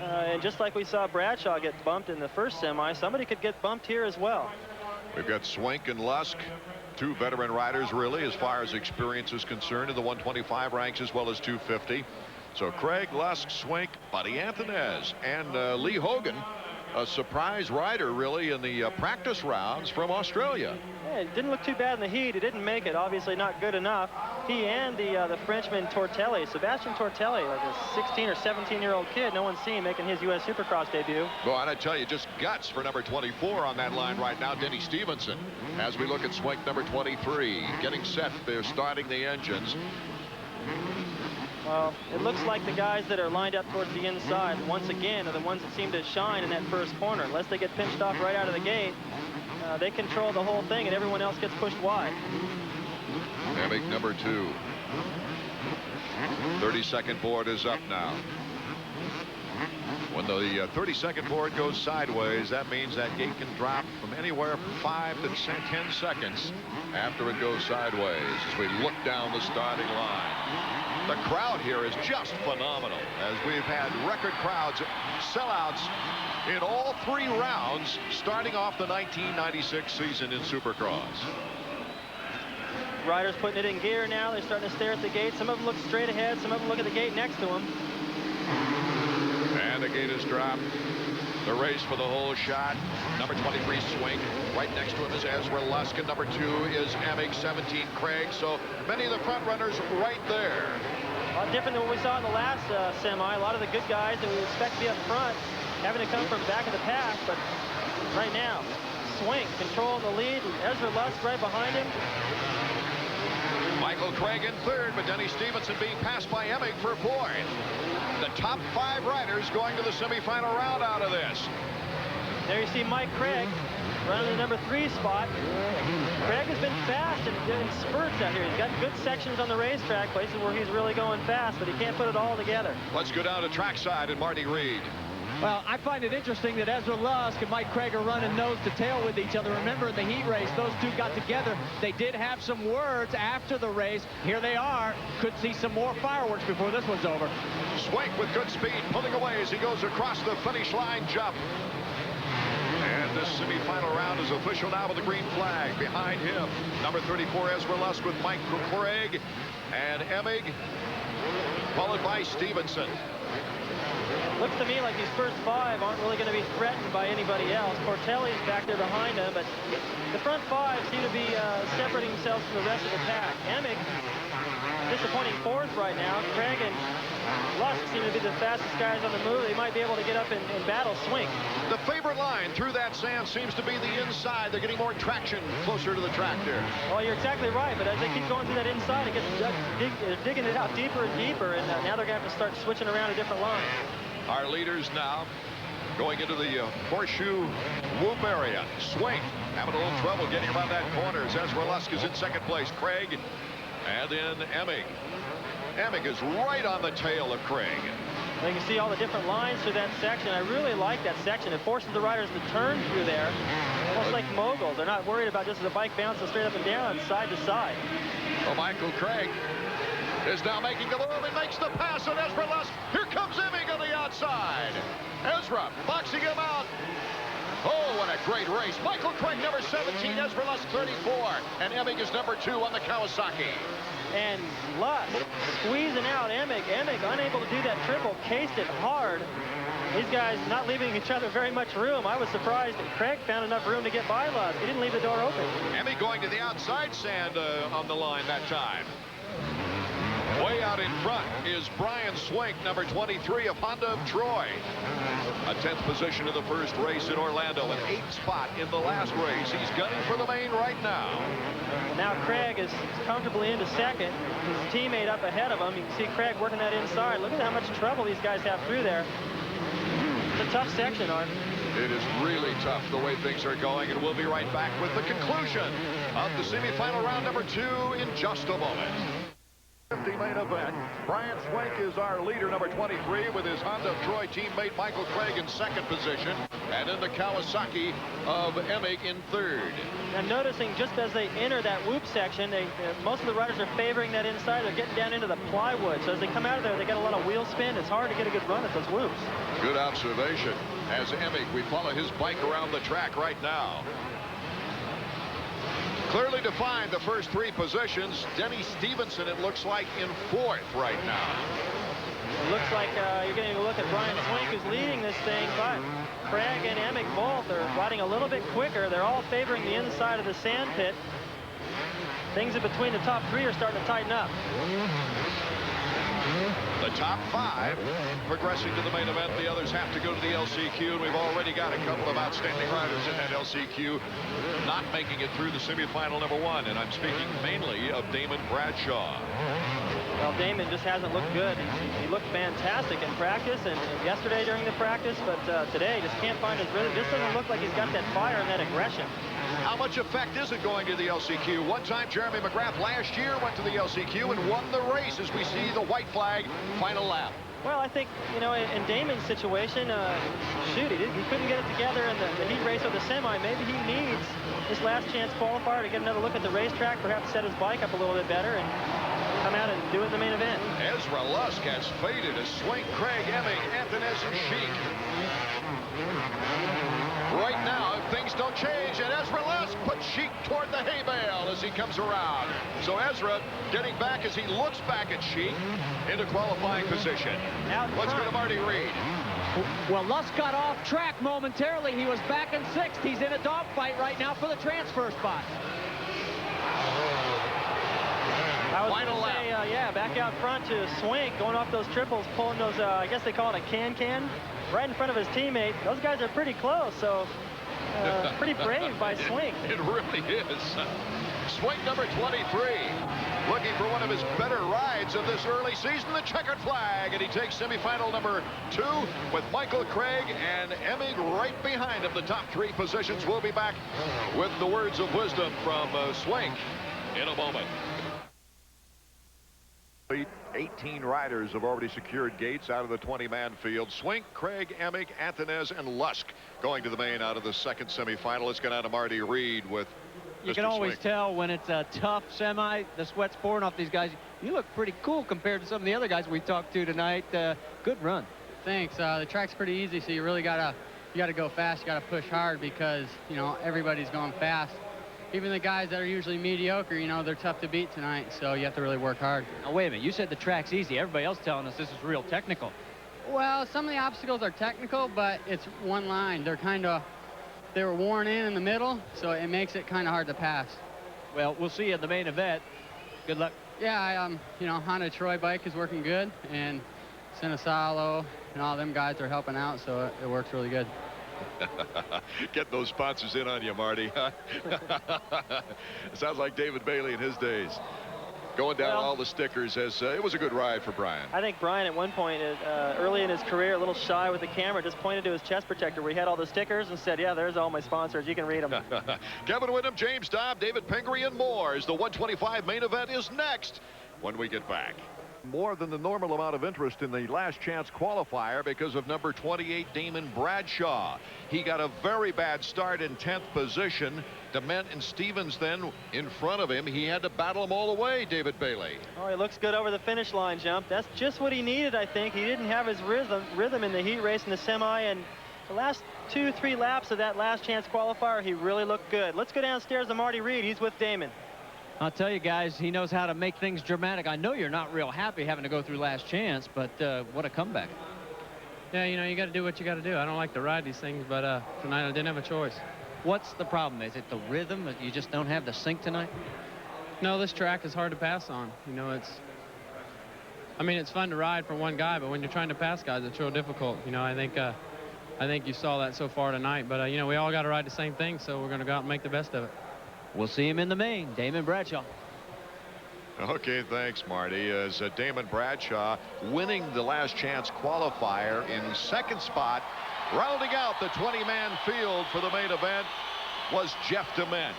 and just like we saw Bradshaw get bumped in the first semi, somebody could get bumped here as well. We've got Swink and Lusk, 2 veteran riders really as far as experience is concerned in the 125 ranks as well as 250. So Craig, Lusk, Swink, Buddy Anthonez, and Lee Hogan, a surprise rider really in the practice rounds from Australia. Yeah, it didn't look too bad in the heat. He didn't make it, obviously not good enough. He and the Frenchman Tortelli, Sebastian Tortelli, like a 16 or 17-year-old kid, no one's seen making his U.S. Supercross debut. Well, and I tell you, just guts for number 24 on that line right now, Denny Stevenson. As we look at Swink number 23, getting set, they're starting the engines. Well, it looks like the guys that are lined up towards the inside, once again, are the ones that seem to shine in that first corner. Unless they get pinched off right out of the gate, they control the whole thing, and everyone else gets pushed wide. Emig number 2. 30-second board is up now. When the 30-second board goes sideways, that means that gate can drop from anywhere from 5 to 10 seconds after it goes sideways as we look down the starting line. The crowd here is just phenomenal as we've had record crowds, sellouts in all 3 rounds starting off the 1996 season in Supercross. Riders putting it in gear now. They're starting to stare at the gate. Some of them look straight ahead. Some of them look at the gate next to them. And the gate is dropped. The race for the whole shot. Number 23 Swink. Right next to him is Ezra Lusk, and number 2 is Emig, 17 Craig. So many of the front runners right there. A lot different than what we saw in the last semi. A lot of the good guys that we expect to be up front having to come from back of the pack, but right now Swink controlling the lead, and Ezra Lusk right behind him. Michael Craig in 3rd, but Denny Stevenson being passed by Emig for 4th. The top 5 riders going to the semifinal round out of this. There you see Mike Craig running the number 3 spot. Craig has been fast in spurts out here. He's got good sections on the racetrack, places where he's really going fast, but he can't put it all together. Let's go down to trackside and Marty Reed. Well, I find it interesting that Ezra Lusk and Mike Craig are running nose to tail with each other. Remember, in the heat race, those 2 got together. They did have some words after the race. Here they are. Could see some more fireworks before this one's over. Swink with good speed, pulling away as he goes across the finish line jump. And this semifinal round is official now with the green flag. Behind him, number 34, Ezra Lusk with Mike Craig and Emig, followed by Stevenson. Looks to me like these first 5 aren't really going to be threatened by anybody else. Tortelli's back there behind him, but the front 5 seem to be separating themselves from the rest of the pack. Emig, disappointing 4th right now. Craig and Lusk seem to be the fastest guys on the move. They might be able to get up and battle Swink. The favorite line through that sand seems to be the inside. They're getting more traction closer to the track there. Well, you're exactly right, but as they keep going through that inside, it gets digging it out deeper and deeper, and now they're going to have to start switching around a different line. Our leaders now going into the horseshoe whoop area. Swink having a little trouble getting around that corner as Ezra Lusk is in 2nd place. Craig and then Emig. Emig is right on the tail of Craig. You can see all the different lines through that section. I really like that section. It forces the riders to turn through there, almost like moguls. They're not worried about just the bike bouncing straight up and down, side to side. Well, Michael Craig is now making the move and makes the pass on Ezra Lusk. Here comes Emig on the outside. Ezra boxing him out. Oh, what a great race. Michael Craig, number 17, Ezra Lusk, 34, and Emig is number 2 on the Kawasaki. And Lusk squeezing out Emig. Emig unable to do that triple, cased it hard. These guys not leaving each other very much room. I was surprised that Craig found enough room to get by Lusk. He didn't leave the door open. Emig going to the outside sand on the line that time. Way out in front is Brian Swink, number 23 of Honda of Troy. A 10th position in the first race in Orlando, an 8th spot in the last race. He's gunning for the main right now. Now Craig is comfortably into second. His teammate up ahead of him. You can see Craig working that inside. Look at how much trouble these guys have through there. It's a tough section, Art. It is really tough the way things are going, and we'll be right back with the conclusion of the semifinal round number 2 in just a moment. 50 main event. Brian Swink is our leader, number 23, with his Honda of Troy teammate Michael Craig in second position, and in the Kawasaki of Emig in third. And noticing just as they enter that whoop section, most of the riders are favoring that inside. They're getting down into the plywood. So as they come out of there, they got a lot of wheel spin. It's hard to get a good run at those whoops. Good observation. As Emig, we follow his bike around the track right now. Clearly defined the first 3 positions. Denny Stevenson, it looks like, in 4th right now. It looks like you're getting a look at Brian Swink, who's leading this thing, but Craig and Emig both are riding a little bit quicker. They're all favoring the inside of the sand pit. Things in between the top 3 are starting to tighten up. The top 5 progressing to the main event. The others have to go to the LCQ, and we've already got a couple of outstanding riders in that LCQ not making it through the semifinal number 1, and I'm speaking mainly of Damon Bradshaw. Well, Damon just hasn't looked good. He looked fantastic in practice and yesterday during the practice, but today just can't find his rhythm. Just doesn't look like he's got that fire and that aggression. How much effect is it going to the LCQ? One time Jeremy McGrath last year went to the LCQ and won the race as we see the white flag final lap. Well, I think, you know, in Damon's situation, shoot, he couldn't get it together in the heat race or the semi. Maybe he needs this last chance qualifier to get another look at the racetrack, perhaps set his bike up a little bit better and come out and do it in the main event. Ezra Lusk has faded as Swink, Craig, Emig, Antones, and Sheik. Right now, if things don't change, and Ezra Lusk puts Sheik toward the hay bale as he comes around. So Ezra getting back as he looks back at Sheik into qualifying position. Let's go to Marty Reed. Well, Lusk got off track momentarily. He was back in 6th. He's in a dogfight right now for the transfer spot. I was going to say, yeah, back out front to Swink, going off those triples, pulling those, I guess they call it a can-can, right in front of his teammate. Those guys are pretty close, so pretty brave by Swink. It really is. Swink, number 23, looking for one of his better rides of this early season, the checkered flag, and he takes semifinal number 2 with Michael Craig and Emig right behind him. The top 3 positions. We'll be back with the words of wisdom from Swink in a moment. 18 riders have already secured gates out of the 20-man field. Swink, Craig, Emig, Antones, and Lusk going to the main out of the second semifinal. Let's get on to Marty Reed with You can always tell when it's a tough semi, the sweat's pouring off these guys. You look pretty cool compared to some of the other guys we talked to tonight. Good run. Thanks. The track's pretty easy, so you really gotta go fast. You gotta push hard because, you know, everybody's going fast. Even the guys that are usually mediocre, you know, they're tough to beat tonight, so you have to really work hard. Now, wait a minute. You said the track's easy. Everybody else telling us this is real technical. Well, some of the obstacles are technical, but it's one line. They were worn in the middle, so it makes it kind of hard to pass. Well, we'll see you in the main event. Good luck. Yeah, you know, Honda Troy bike is working good, and Sinisalo and all them guys are helping out, so it works really good. Get those sponsors in on you, Marty. Sounds like David Bailey in his days. Going down all the stickers. As it was a good ride for Brian. I think Brian at one point early in his career, a little shy with the camera, just pointed to his chest protector where he had all the stickers and said, yeah, there's all my sponsors. You can read them. Kevin Whittam, James Dobb, David Pingree, and more as the 125 main event is next when we get back. More than the normal amount of interest in the last chance qualifier because of number 28 Damon Bradshaw. He got a very bad start in 10th position. Dement and Stevens then in front of him. He had to battle them all the way, David Bailey. Oh, he looks good over the finish line jump. That's just what he needed, I think. He didn't have his rhythm in the heat race in the semi, and The last 2-3 laps of that last chance qualifier, he really looked good. Let's go downstairs to Marty Reed. He's with Damon. I'll tell you guys, he knows how to make things dramatic. I know you're not real happy having to go through last chance, but what a comeback. Yeah, you know, you got to do what you got to do. I don't like to ride these things, but tonight I didn't have a choice. What's the problem? Is it the rhythm? You just don't have the sync tonight? No, this track is hard to pass on. You know, I mean, it's fun to ride for one guy, but when you're trying to pass guys, it's real difficult. You know, I think you saw that so far tonight, but you know, we all got to ride the same thing, so we're going to go out and make the best of it. We'll see him in the main. Damon Bradshaw. Okay, thanks, Marty. As Damon Bradshaw winning the last chance qualifier in second spot, rounding out the 20-man field for the main event was Jeff DeMent.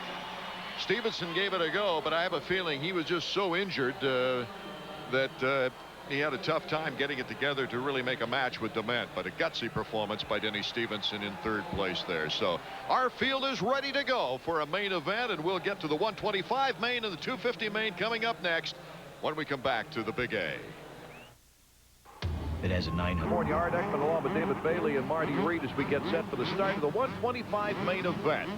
Stevenson gave it a go, but I have a feeling he was just so injured that he had a tough time getting it together to really make a match with DeMent. But a gutsy performance by Denny Stevenson in third place there. So our field is ready to go for a main event, and we'll get to the 125 main and the 250 main coming up next when we come back to the Big A. It has a 900. Art Ekman along with David Bailey and Marty Reed as we get set for the start of the 125 main event.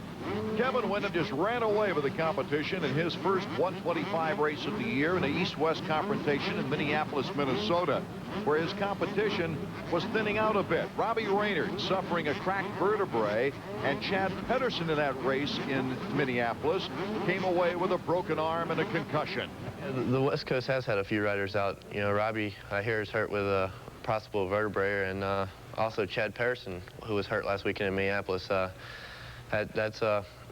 Kevin Windham just ran away with the competition in his first 125 race of the year in an East-West confrontation in Minneapolis, Minnesota, where his competition was thinning out a bit. Robbie Raynard suffering a cracked vertebrae, and Chad Pedersen in that race in Minneapolis came away with a broken arm and a concussion. The West Coast has had a few riders out. You know, Robbie, I hear, is hurt with a possible vertebrae, and also Chad Pedersen, who was hurt last weekend in Minneapolis. That's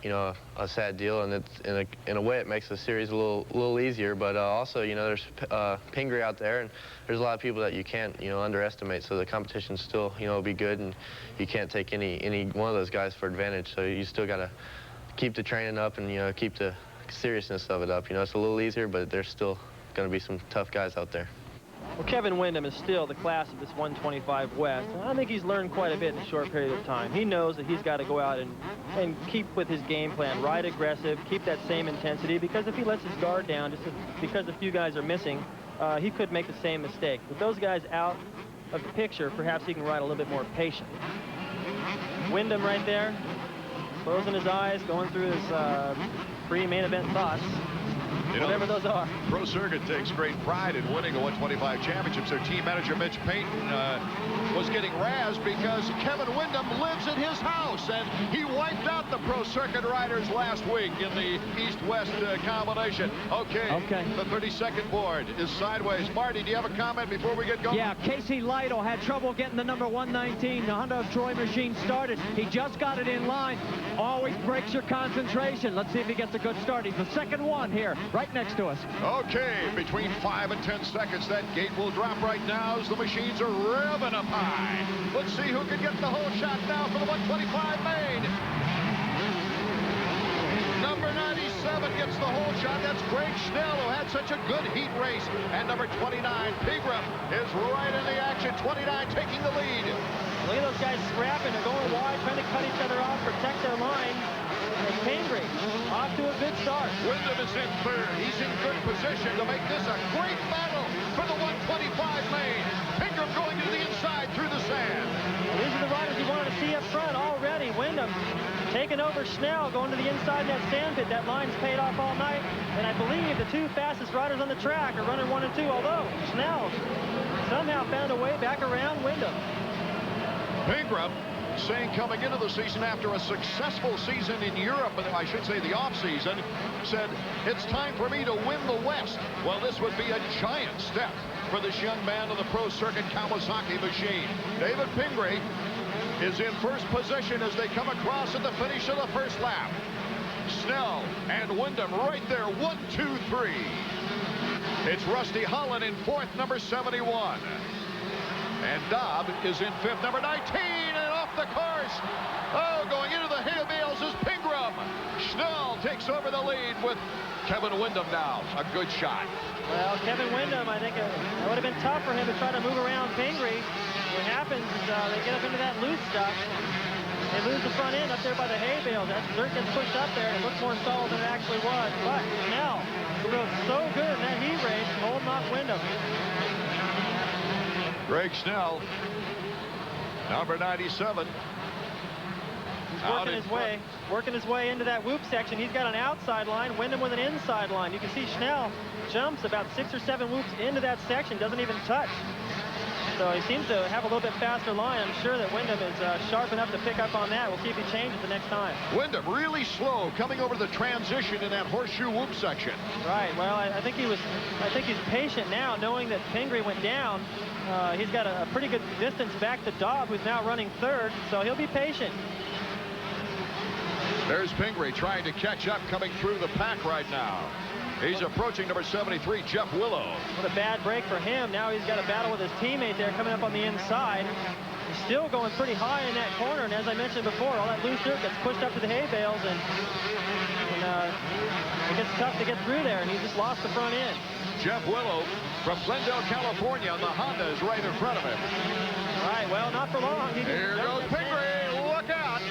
you know, a sad deal, and it's in a way it makes the series a little easier. But also, you know, there's Pingree out there, and there's a lot of people that you can't, you know, underestimate. So the competition still, you know, will be good, and you can't take any one of those guys for advantage. So you still got to keep the training up, and you know, keep the seriousness of it up. You know, it's a little easier, but there's still going to be some tough guys out there. Well, Kevin Windham is still the class of this 125 West, and I think he's learned quite a bit in a short period of time. He knows that he's got to go out and keep with his game plan, ride aggressive, keep that same intensity, because if he lets his guard down just because a few guys are missing, he could make the same mistake. With those guys out of the picture, perhaps he can ride a little bit more patient. Windham right there, closing his eyes, going through his pre-main event thoughts. You know, whatever those are. Pro Circuit takes great pride in winning a 125 championships. Their team manager, Mitch Payton, was getting razzed because Kevin Windham lives at his house, and he wiped out the Pro Circuit riders last week in the East-West combination. Okay. The 32nd board is sideways. Marty, do you have a comment before we get going? Yeah, Casey Lytle had trouble getting the number 119, the Honda of Troy machine started. He just got it in line. Always breaks your concentration. Let's see if he gets a good start. He's the second one here, right next to us. Okay, between 5 and 10 seconds, that gate will drop right now as the machines are revving up high. Let's see who can get the whole shot now for the 125 main. Number 97 gets the whole shot. That's Greg Schnell, who had such a good heat race. And number 29, Pigram, is right in the action. 29 taking the lead. Look at those guys scrapping. They're going wide, trying to cut each other off, protect their line. And Pingree off to a good start. Windham is in third. He's in good position to make this a great battle for the 125 main. Pingram going to the inside through the sand. Well, these are the riders you wanted to see up front already. Windham taking over Schnell, going to the inside in that sand pit. That line's paid off all night. And I believe the two fastest riders on the track are running 1 and 2, although Schnell somehow found a way back around Windham. Pingram saying coming into the season after a successful season in Europe, I should say the off-season, said, it's time for me to win the West. Well, this would be a giant step for this young man of the Pro Circuit Kawasaki machine. David Pingree is in first position as they come across at the finish of the first lap. Snell and Windham right there, 1, 2, 3. It's Rusty Holland in fourth, number 71. And Dobb is in fifth, number 19, and off the course. Oh, going into the hay bales is Pingram. Schnell takes over the lead with Kevin Windham now. A good shot. Well, Kevin Windham, I think it would have been tough for him to try to move around Pingree. What happens is they get up into that loose stuff. They lose the front end up there by the hay bales. That dirt gets pushed up there, and it looks more solid than it actually was. But Schnell drove so good in that heat race, holding off Windham. Greg Schnell, number 97, He's working his way into that whoop section. He's got an outside line, Wyndham with an inside line. You can see Schnell jumps about 6 or 7 whoops into that section, doesn't even touch. So he seems to have a little bit faster line. I'm sure that Wyndham is sharp enough to pick up on that. We'll see if he changes the next time. Wyndham really slow coming over the transition in that horseshoe whoop section. Right. Well, I think he's patient now, knowing that Pingree went down. He's got a pretty good distance back to Daub, who's now running third, so he'll be patient. There's Pingree trying to catch up, coming through the pack right now. He's approaching number 73, Jeff Willow. What a bad break for him. Now he's got a battle with his teammate there coming up on the inside. He's still going pretty high in that corner, and as I mentioned before, all that loose dirt gets pushed up to the hay bales, and it gets tough to get through there, and he just lost the front end. Jeff Willow from Glendale, California, and the Honda is right in front of him. Right, well, not for long. Here goes Pingree. Look out.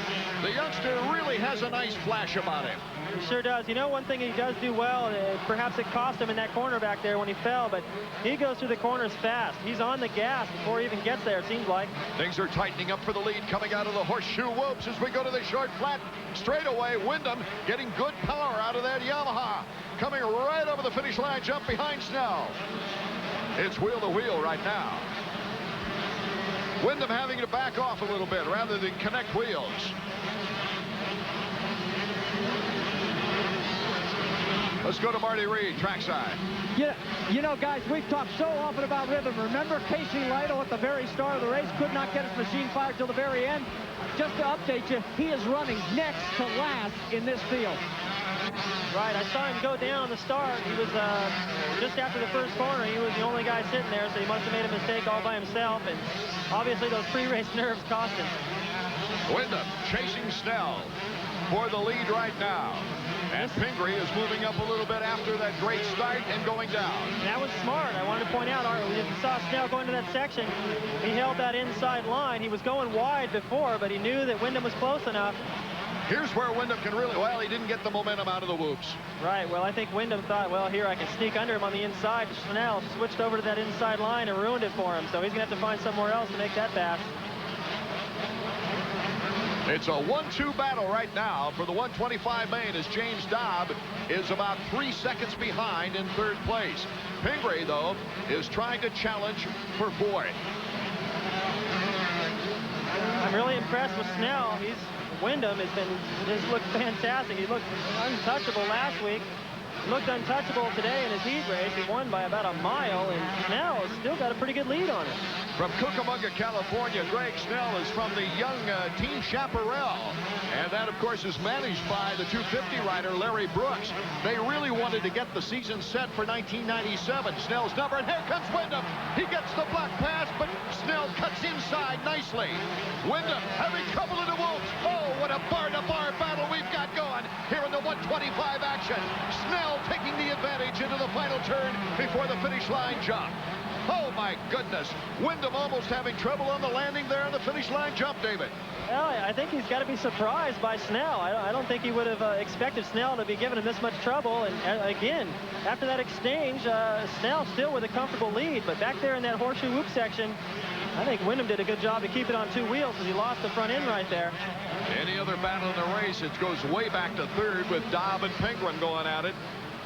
The youngster really has a nice flash about him. He sure does. You know, one thing he does do well, perhaps it cost him in that corner back there when he fell, but he goes through the corners fast. He's on the gas before he even gets there, it seems like. Things are tightening up for the lead coming out of the horseshoe whoops as we go to the short flat straightaway. Wyndham getting good power out of that Yamaha. Coming right over the finish line, jump behind Snell. It's wheel to wheel right now. Wyndham having to back off a little bit rather than connect wheels. Let's go to Marty Reed, trackside. Yeah, you know, guys, we've talked so often about rhythm. Remember Casey Lytle at the very start of the race could not get his machine fired till the very end? Just to update you, he is running next to last in this field. Right, I saw him go down on the start. He was just after the first corner. He was the only guy sitting there, so he must have made a mistake all by himself, and obviously those pre-race nerves cost him. Wyndham chasing Snell for the lead right now. And Pingree is moving up a little bit after that great start and going down. That was smart. I wanted to point out, you saw Snell go into that section. He held that inside line. He was going wide before, but he knew that Wyndham was close enough. Here's where Wyndham can really, well, he didn't get the momentum out of the whoops. Right, well, I think Wyndham thought, well, here I can sneak under him on the inside. Snell switched over to that inside line and ruined it for him, so he's going to have to find somewhere else to make that pass. It's a 1-2 battle right now for the 125 main as James Daub is about 3 seconds behind in third place. Pingree, though, is trying to challenge for fourth. I'm really impressed with Snell. Wyndham has looked fantastic. He looked untouchable last week. He looked untouchable today in his heat race. He won by about a mile, and Snell has still got a pretty good lead on him. From Cucamonga, California, Greg Snell is from the young Team Chaparral. And that, of course, is managed by the 250 rider, Larry Brooks. They really wanted to get the season set for 1997. Snell's number, and here comes Wyndham. He gets the black pass, but Snell cuts inside nicely. Wyndham having trouble in the whoops. Oh, what a bar-to-bar battle we've got going here in the 125 action. Snell taking the advantage into the final turn before the finish line jump. Oh, my goodness. Wyndham almost having trouble on the landing there on the finish line jump, David. Well, I think he's got to be surprised by Snell. I don't think he would have expected Snell to be giving him this much trouble. And again, after that exchange, Snell still with a comfortable lead. But back there in that horseshoe whoop section, I think Wyndham did a good job to keep it on 2 wheels because he lost the front end right there. Any other battle in the race, it goes way back to third with Daub and Pingree going at it.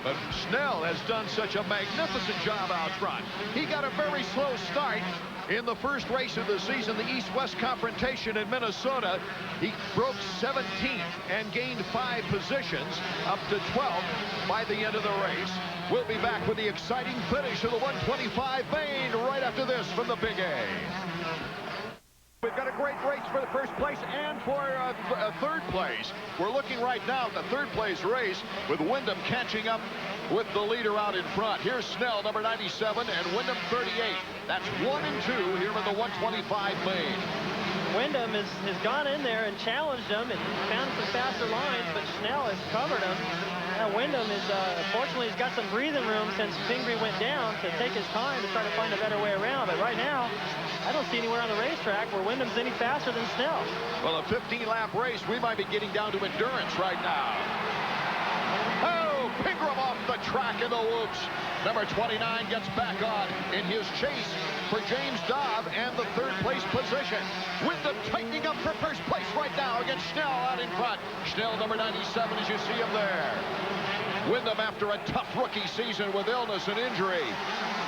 But Snell has done such a magnificent job out front. He got a very slow start in the first race of the season, the East-West confrontation in Minnesota. He broke 17th and gained 5 positions up to 12th by the end of the race. We'll be back with the exciting finish of the 125 main right after this from the Big A. We've got a great race for the first place and for third place. We're looking right now at the third place race with Wyndham catching up with the leader out in front. Here's Snell, number 97, and Wyndham, 38. That's 1 and 2 here in the 125 main. Wyndham has gone in there and challenged him and found some faster lines, but Snell has covered him. Wyndham is, fortunately, he's got some breathing room since Pingree went down to take his time to try to find a better way around. But right now, I don't see anywhere on the racetrack where Wyndham's any faster than Snell. Well, a 15-lap race, we might be getting down to endurance right now. Oh, Pingree off the track in the whoops. Number 29 gets back on in his chase for James Daub and the third place position. Wyndham tightening up for first place right now. get Snell out in front. Snell, number 97, as you see him there. Wyndham, after a tough rookie season with illness and injury,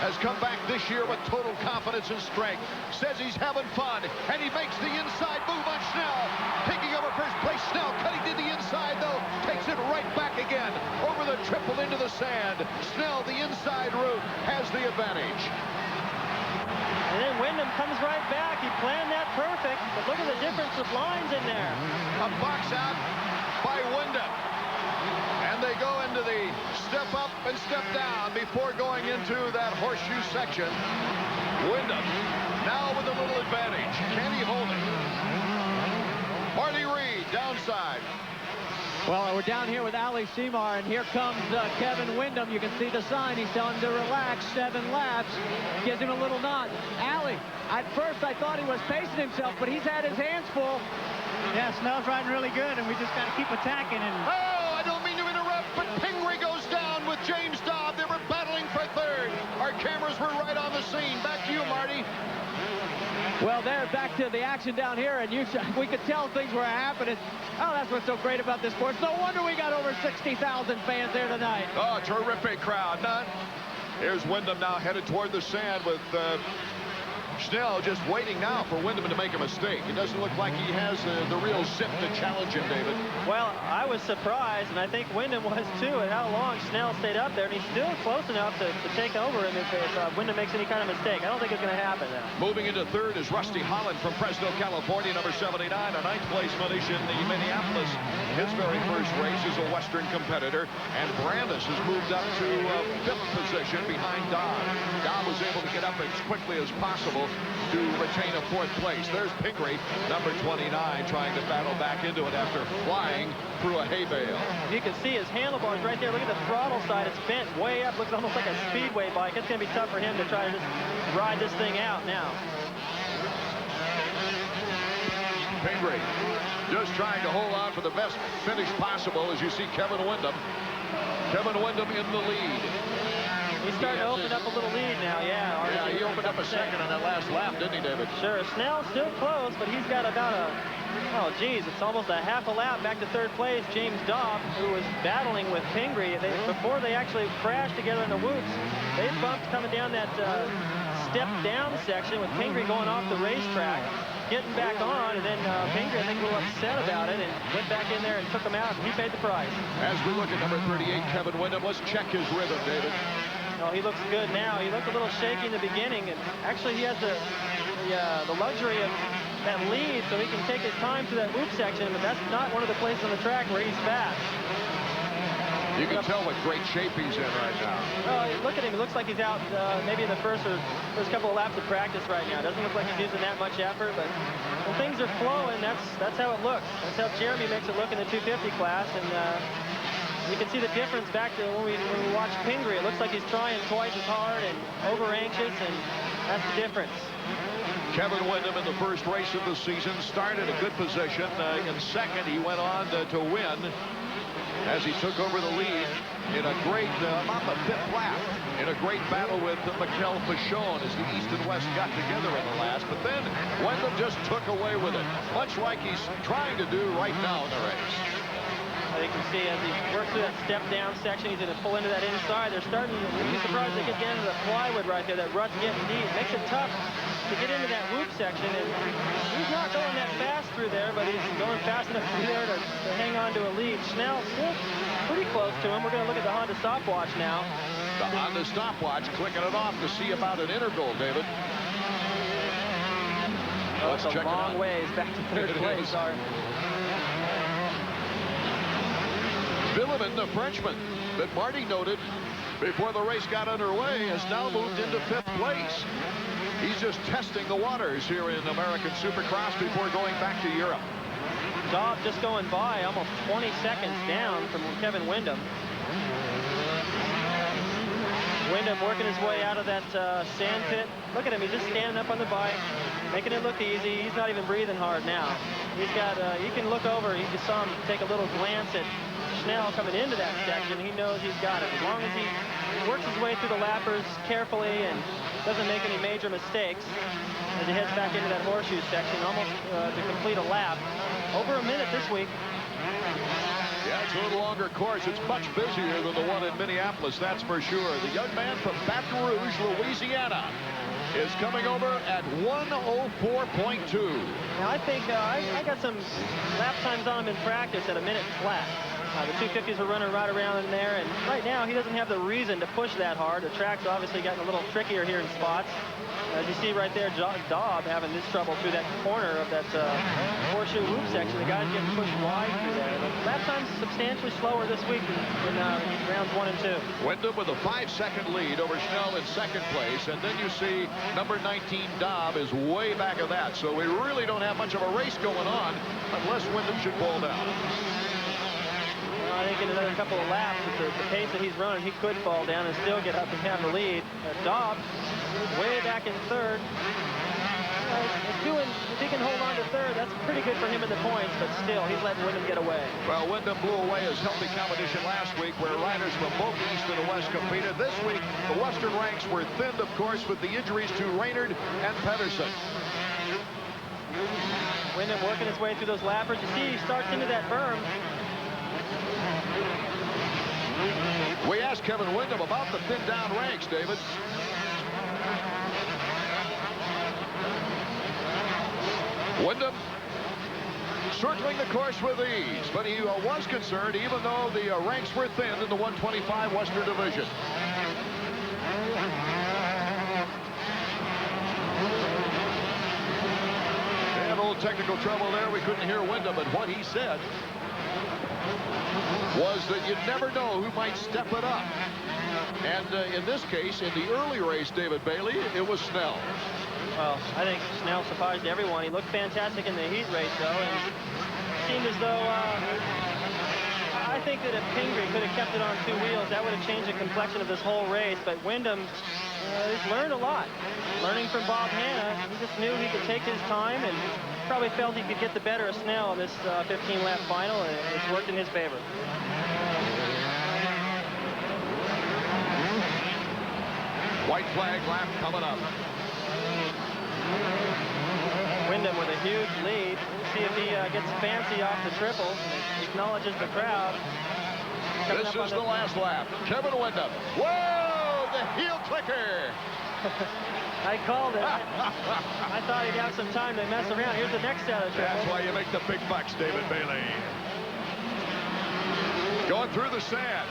has come back this year with total confidence and strength. Says he's having fun, and he makes the inside move on Snell. Taking over first place, Snell cutting to the inside, though. Takes it right back again. Over the triple into the sand. Snell, the inside route, has the advantage. And then Wyndham comes right back. He planned that perfect, but look at the difference of lines in there. A box out by Wyndham. And they go into the step up and step down before going into that horseshoe section. Wyndham now with a little advantage. Can he hold it? Marty Reed downside. Well, we're down here with Ali Seymour, and here comes Kevin Wyndham. You can see the sign. He's telling him to relax. 7 laps. Gives him a little nod. Ali, at first I thought he was pacing himself, but he's had his hands full. Yeah, Snell's riding really good, and we just got to keep attacking. And oh, I don't mean to interrupt, but Pingree goes down with James Dobb. They were battling for third. Our cameras were right on the scene. Back to you, Marty. Well, they're back to the action down here, and we could tell things were happening. Oh, that's what's so great about this sport. No wonder we got over 60,000 fans there tonight. Oh, terrific crowd. Here's Wyndham now headed toward the sand with Snell just waiting now for Wyndham to make a mistake. It doesn't look like he has the real zip to challenge him, David. Well, I was surprised, and I think Wyndham was too, at how long Snell stayed up there, and he's still close enough to take over him if Wyndham makes any kind of mistake. I don't think it's going to happen now. Moving into third is Rusty Holland from Fresno, California, number 79, a ninth place finish in the Minneapolis. His very first race as a Western competitor, and Brandis has moved up to fifth position behind Dobb. Dobb was able to get up as quickly as possible to retain a fourth place. There's Pingree, number 29, trying to battle back into it after flying through a hay bale. You can see his handlebars right there. Look at the throttle side. It's bent way up. Looks almost like a speedway bike. It's going to be tough for him to try to just ride this thing out now. Pingree just trying to hold on for the best finish possible as you see Kevin Wyndham. Kevin Wyndham in the lead. He's starting to open up a little lead now, yeah. Yeah, he opened up a second on that last lap, didn't he, David? Sure. Snell's still close, but he's got about oh, geez, it's almost a half a lap back to third place. James Dobb, who was battling with Pingree. Before they actually crashed together in the whoops, they bumped coming down that step-down section with Pingree going off the racetrack, getting back on, and then Pingree, I think, a little upset about it and went back in there and took him out, and he paid the price. As we look at number 38, Kevin Wyndham, let's check his rhythm, David. Oh, he looks good now. He looked a little shaky in the beginning, and actually he has the luxury of that lead, so he can take his time through that whoop section, but that's not one of the places on the track where he's fast. You can tell what great shape he's in right now. Oh, look at him. It looks like he's out maybe in the first couple of laps of practice right now. It doesn't look like he's using that much effort, but when things are flowing, that's how it looks. That's how Jeremy makes it look in the 250 class, and you can see the difference back to when we watch Pingree. It looks like he's trying twice as hard and over-anxious, and that's the difference. Kevin Wyndham in the first race of the season started a good position. In second, he went on to win as he took over the lead in a great, about the fifth lap, in a great battle with Mikel Fachon as the East and West got together in the last. But then Wyndham just took away with it, much like he's trying to do right now in the race. You can see as he works through that step-down section, he's going to pull into that inside. They're starting, you'd be surprised they get down to the plywood right there. That rut's getting deep. Makes it tough to get into that whoop section. And he's not going that fast through there, but he's going fast enough through there to hang on to a lead. Snell still pretty close to him. We're going to look at the Honda stopwatch now. The Honda stopwatch clicking it off to see about an interval, David. Oh, it's a long ways back to third place. Sorry. Villemin, the Frenchman that Marty noted before the race got underway, has now moved into fifth place. He's just testing the waters here in American Supercross before going back to Europe. Dobb just going by, almost 20 seconds down from Kevin Wyndham. Wyndham working his way out of that sand pit. Look at him, he's just standing up on the bike, making it look easy. He's not even breathing hard now. He's got, you can look over, you just saw him take a little glance at Snell coming into that section. He knows he's got it. As long as he works his way through the lappers carefully and doesn't make any major mistakes as he heads back into that horseshoe section, almost to complete a lap. Over a minute this week. Yeah, it's a little longer course. It's much busier than the one in Minneapolis, that's for sure. The young man from Baton Rouge, Louisiana, is coming over at 1:04.2. Now, I think I got some lap times on him in practice at a minute flat. The 250s are running right around in there, and right now he doesn't have the reason to push that hard. The track's obviously gotten a little trickier here in spots. As you see right there, Daub having this trouble through that corner of that horseshoe loop section. The guy's getting pushed wide through there. The lap time's substantially slower this week than rounds 1 and 2. Wyndham with a 5-second lead over Schnell in second place, and then you see number 19 Daub is way back of that. So we really don't have much of a race going on unless Wyndham should fall down. I think in another couple of laps, at the pace that he's running, he could fall down and still get up and have the lead. Daub way back in third. If he can hold on to third, that's pretty good for him in the points, but still, he's letting Wyndham get away. Well, Wyndham blew away his healthy competition last week where riders from both East and West competed. This week, the Western ranks were thinned, of course, with the injuries to Raynard and Pedersen. Wyndham working his way through those lappers. You see, he starts into that berm. We asked Kevin Wyndham about the thin down ranks, David. Wyndham circling the course with ease, but he was concerned even though the ranks were thin in the 125 Western Division. And a little technical trouble there. We couldn't hear Wyndham, but what he said was that you never know who might step it up. And in this case, in the early race, David Bailey, it was Snell. Well, I think Snell surprised everyone. He looked fantastic in the heat race, though, and it seemed as though I think that if Pingree could have kept it on 2 wheels, that would have changed the complexion of this whole race. But Wyndham has learned a lot. Learning from Bob Hanna, he just knew he could take his time and probably felt he could get the better of Snell in this 15-lap final, and it's worked in his favor. White flag lap coming up. Wyndham with a huge lead. See if he gets fancy off the triples. Acknowledges the crowd. This is the last lap. Kevin Wyndham. Whoa! The heel clicker. I called it. I thought he'd have some time to mess around. Here's the next set of triples. That's why you make the big bucks, David Bailey. Going through the sand.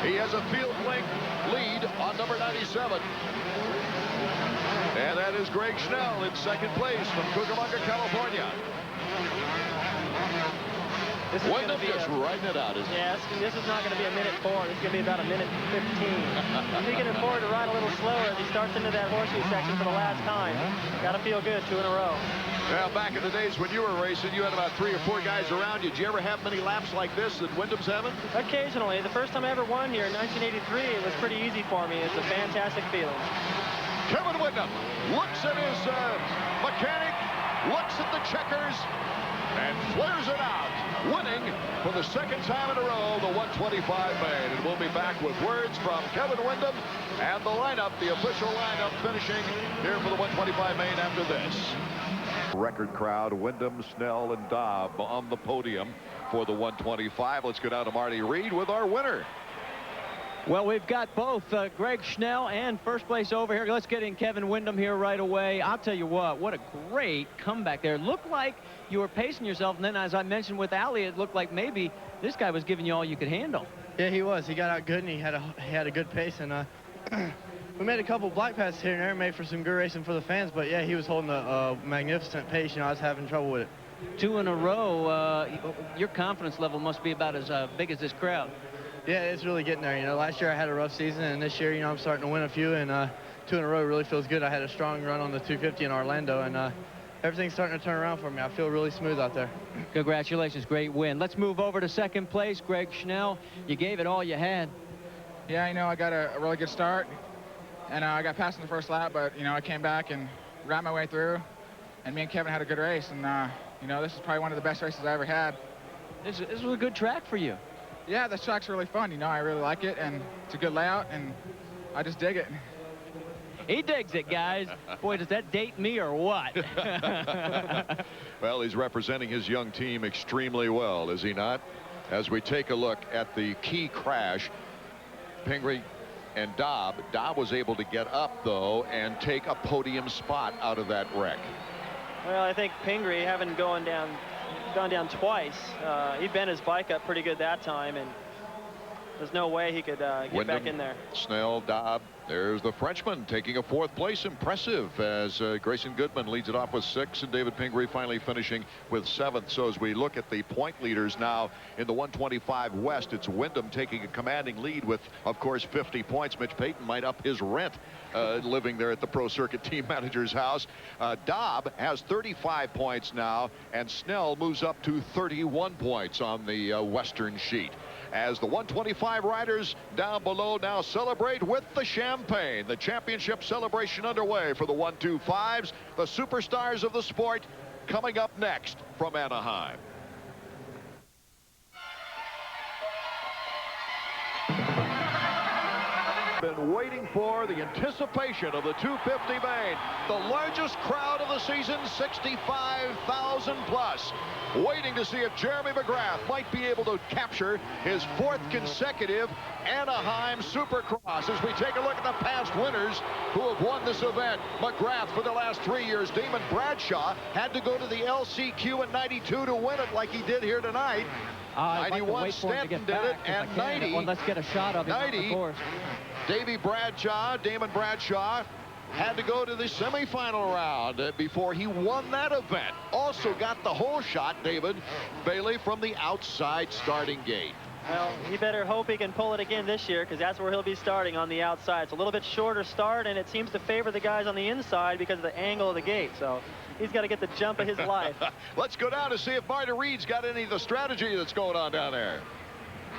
He has a field length lead on number 97. And that is Greg Schnell in second place from Cucamonga, California. Wyndham just riding it out, isn't it? Yes, this is not going to be a minute 4. This is going to be about a minute 15. He can afford to ride a little slower as he starts into that horseshoe section for the last time. Got to feel good 2 in a row. Well, back in the days when you were racing, you had about 3 or 4 guys around you. Did you ever have many laps like this that Wyndham's having? Occasionally. The first time I ever won here in 1983, it was pretty easy for me. It's a fantastic feeling. Kevin Wyndham looks at his mechanic, looks at the checkers, and flares it out, winning for the second time in a row the 125 main. And we'll be back with words from Kevin Wyndham and the lineup, the official lineup, finishing here for the 125 main after this. Record crowd, Wyndham, Snell, and Daub on the podium for the 125. Let's go down to Marty Reed with our winner. Well, we've got both Greg Schnell and first place over here. Let's get in Kevin Wyndham here right away. I'll tell you what a great comeback there. It looked like you were pacing yourself, and then as I mentioned with Ali, it looked like maybe this guy was giving you all you could handle. Yeah, he was. He got out good, and he had a good pace, and we made a couple black passes here and there, made for some good racing for the fans, but yeah, he was holding a magnificent pace. You know, I was having trouble with it. 2 in a row, your confidence level must be about as big as this crowd. Yeah, it's really getting there. You know, last year I had a rough season, and this year, you know, I'm starting to win a few, and 2 in a row really feels good. I had a strong run on the 250 in Orlando, and everything's starting to turn around for me. I feel really smooth out there. Congratulations, great win. Let's move over to second place, Greg Schnell. You gave it all you had. Yeah, you know, I got a really good start, and I got past in the first lap, but, you know, I came back and ran my way through, and me and Kevin had a good race, and, you know, this is probably one of the best races I ever had. This was a good track for you. Yeah, this track's really fun. You know, I really like it, and it's a good layout, and I just dig it. He digs it, guys. Boy, does that date me or what? Well, he's representing his young team extremely well, is he not? As we take a look at the key crash, Pingree and Dobb was able to get up, though, and take a podium spot out of that wreck. Well, I think Pingree, having gone down twice, he bent his bike up pretty good that time, and there's no way he could get back in there. Snell, Dobb. There's the Frenchman taking a 4th place. Impressive, as Grayson Goodman leads it off with 6, and David Pingree finally finishing with 7th. So as we look at the point leaders now in the 125 West, it's Wyndham taking a commanding lead with, of course, 50 points. Mitch Payton might up his rent living there at the Pro Circuit team manager's house. Dobb has 35 points now, and Snell moves up to 31 points on the Western sheet. As the 125 riders down below now celebrate with the champagne. The championship celebration underway for the 125s. The superstars of the sport coming up next from Anaheim. Been waiting for the anticipation of the 250 main. The largest crowd of the season, 65,000 plus. Waiting to see if Jeremy McGrath might be able to capture his 4th consecutive Anaheim Supercross. As we take a look at the past winners who have won this event. McGrath for the last 3 years. Damon Bradshaw had to go to the LCQ in '92 to win it like he did here tonight. 91 Stanton did it, and 90. Well, let's get a shot of him, 90. of course. Damon Bradshaw had to go to the semifinal round before he won that event. Also got the whole shot, David Bailey, from the outside starting gate. Well, he better hope he can pull it again this year, because that's where he'll be starting, on the outside. It's a little bit shorter start, and it seems to favor the guys on the inside because of the angle of the gate. So he's got to get the jump of his life. Let's go down to see if Marty Reed's got any of the strategy that's going on down there.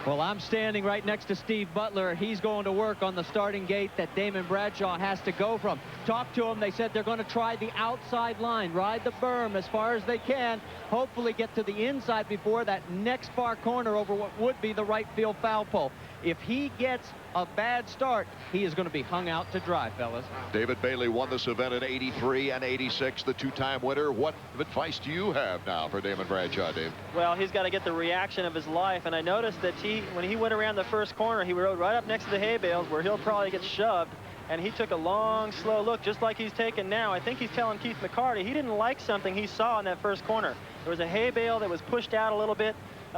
Well, I'm standing right next to Steve Butler. He's going to work on the starting gate that Damon Bradshaw has to go from. Talk to him. They said they're going to try the outside line, ride the berm as far as they can, hopefully get to the inside before that next far corner over what would be the right field foul pole. If he gets a bad start, he is going to be hung out to dry, fellas. David Bailey won this event in '83 and '86, the 2-time winner. What advice do you have now for Damon Bradshaw, Dave? Well, he's got to get the reaction of his life, and I noticed that when he went around the first corner, he rode right up next to the hay bales where he'll probably get shoved, and he took a long, slow look, just like he's taken now. I think he's telling Keith McCarty he didn't like something he saw in that first corner. There was a hay bale that was pushed out a little bit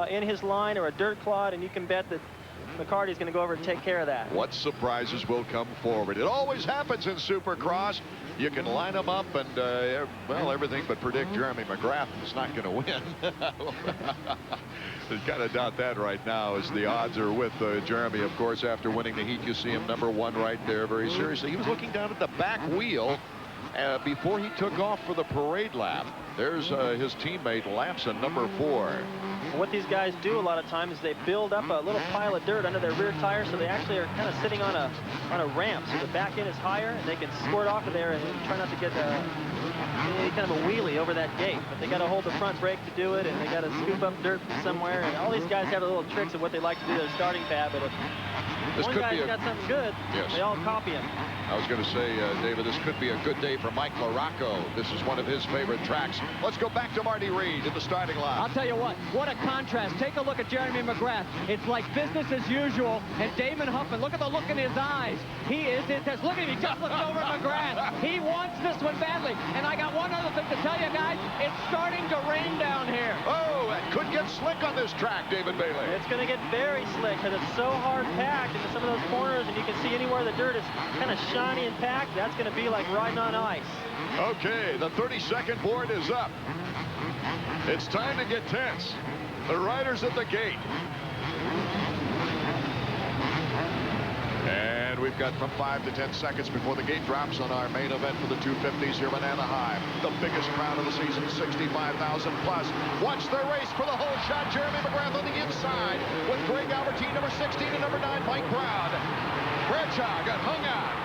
in his line, or a dirt clod, and you can bet that McCarty's going to go over and take care of that. What surprises will come forward? It always happens in Supercross. You can line them up and, well, everything but predict Jeremy McGrath is not going to win. You kind of doubt that right now, as the odds are with Jeremy. Of course, after winning the heat, you see him #1 right there very seriously. He was looking down at the back wheel before he took off for the parade lap. There's his teammate Lapson, #4. What these guys do a lot of times is they build up a little pile of dirt under their rear tire, so they actually are kind of sitting on a ramp, so the back end is higher, and they can squirt off of there and try not to get any kind of a wheelie over that gate. But they got to hold the front brake to do it, and they got to scoop up dirt from somewhere. And all these guys have little tricks of what they like to do to their starting pad. But if one guy's got something good, they all copy him. I was going to say, David, this could be a good day for Mike LaRocco. This is one of his favorite tracks. Let's go back to Marty Reed at the starting line. I'll tell you what a contrast. Take a look at Jeremy McGrath. It's like business as usual. And Damon Huffman, look at the look in his eyes. He says, look at him, he just looked over at McGrath. He wants this one badly. And I got one other thing to tell you guys. It's starting to rain down here. Oh, it could get slick on this track, David Bailey. It's going to get very slick because it's so hard packed into some of those corners, and you can see anywhere the dirt is kind of shiny and packed. That's going to be like riding on ice. Okay, the 30-second board is up. It's time to get tense. The riders at the gate. And we've got from 5 to 10 seconds before the gate drops on our main event for the 250s here in Anaheim. The biggest crowd of the season, 65,000 plus. Watch their race for the whole shot. Jeremy McGrath on the inside with Greg Albertine, #16, and #9, Mike Brown. Bradshaw got hung out.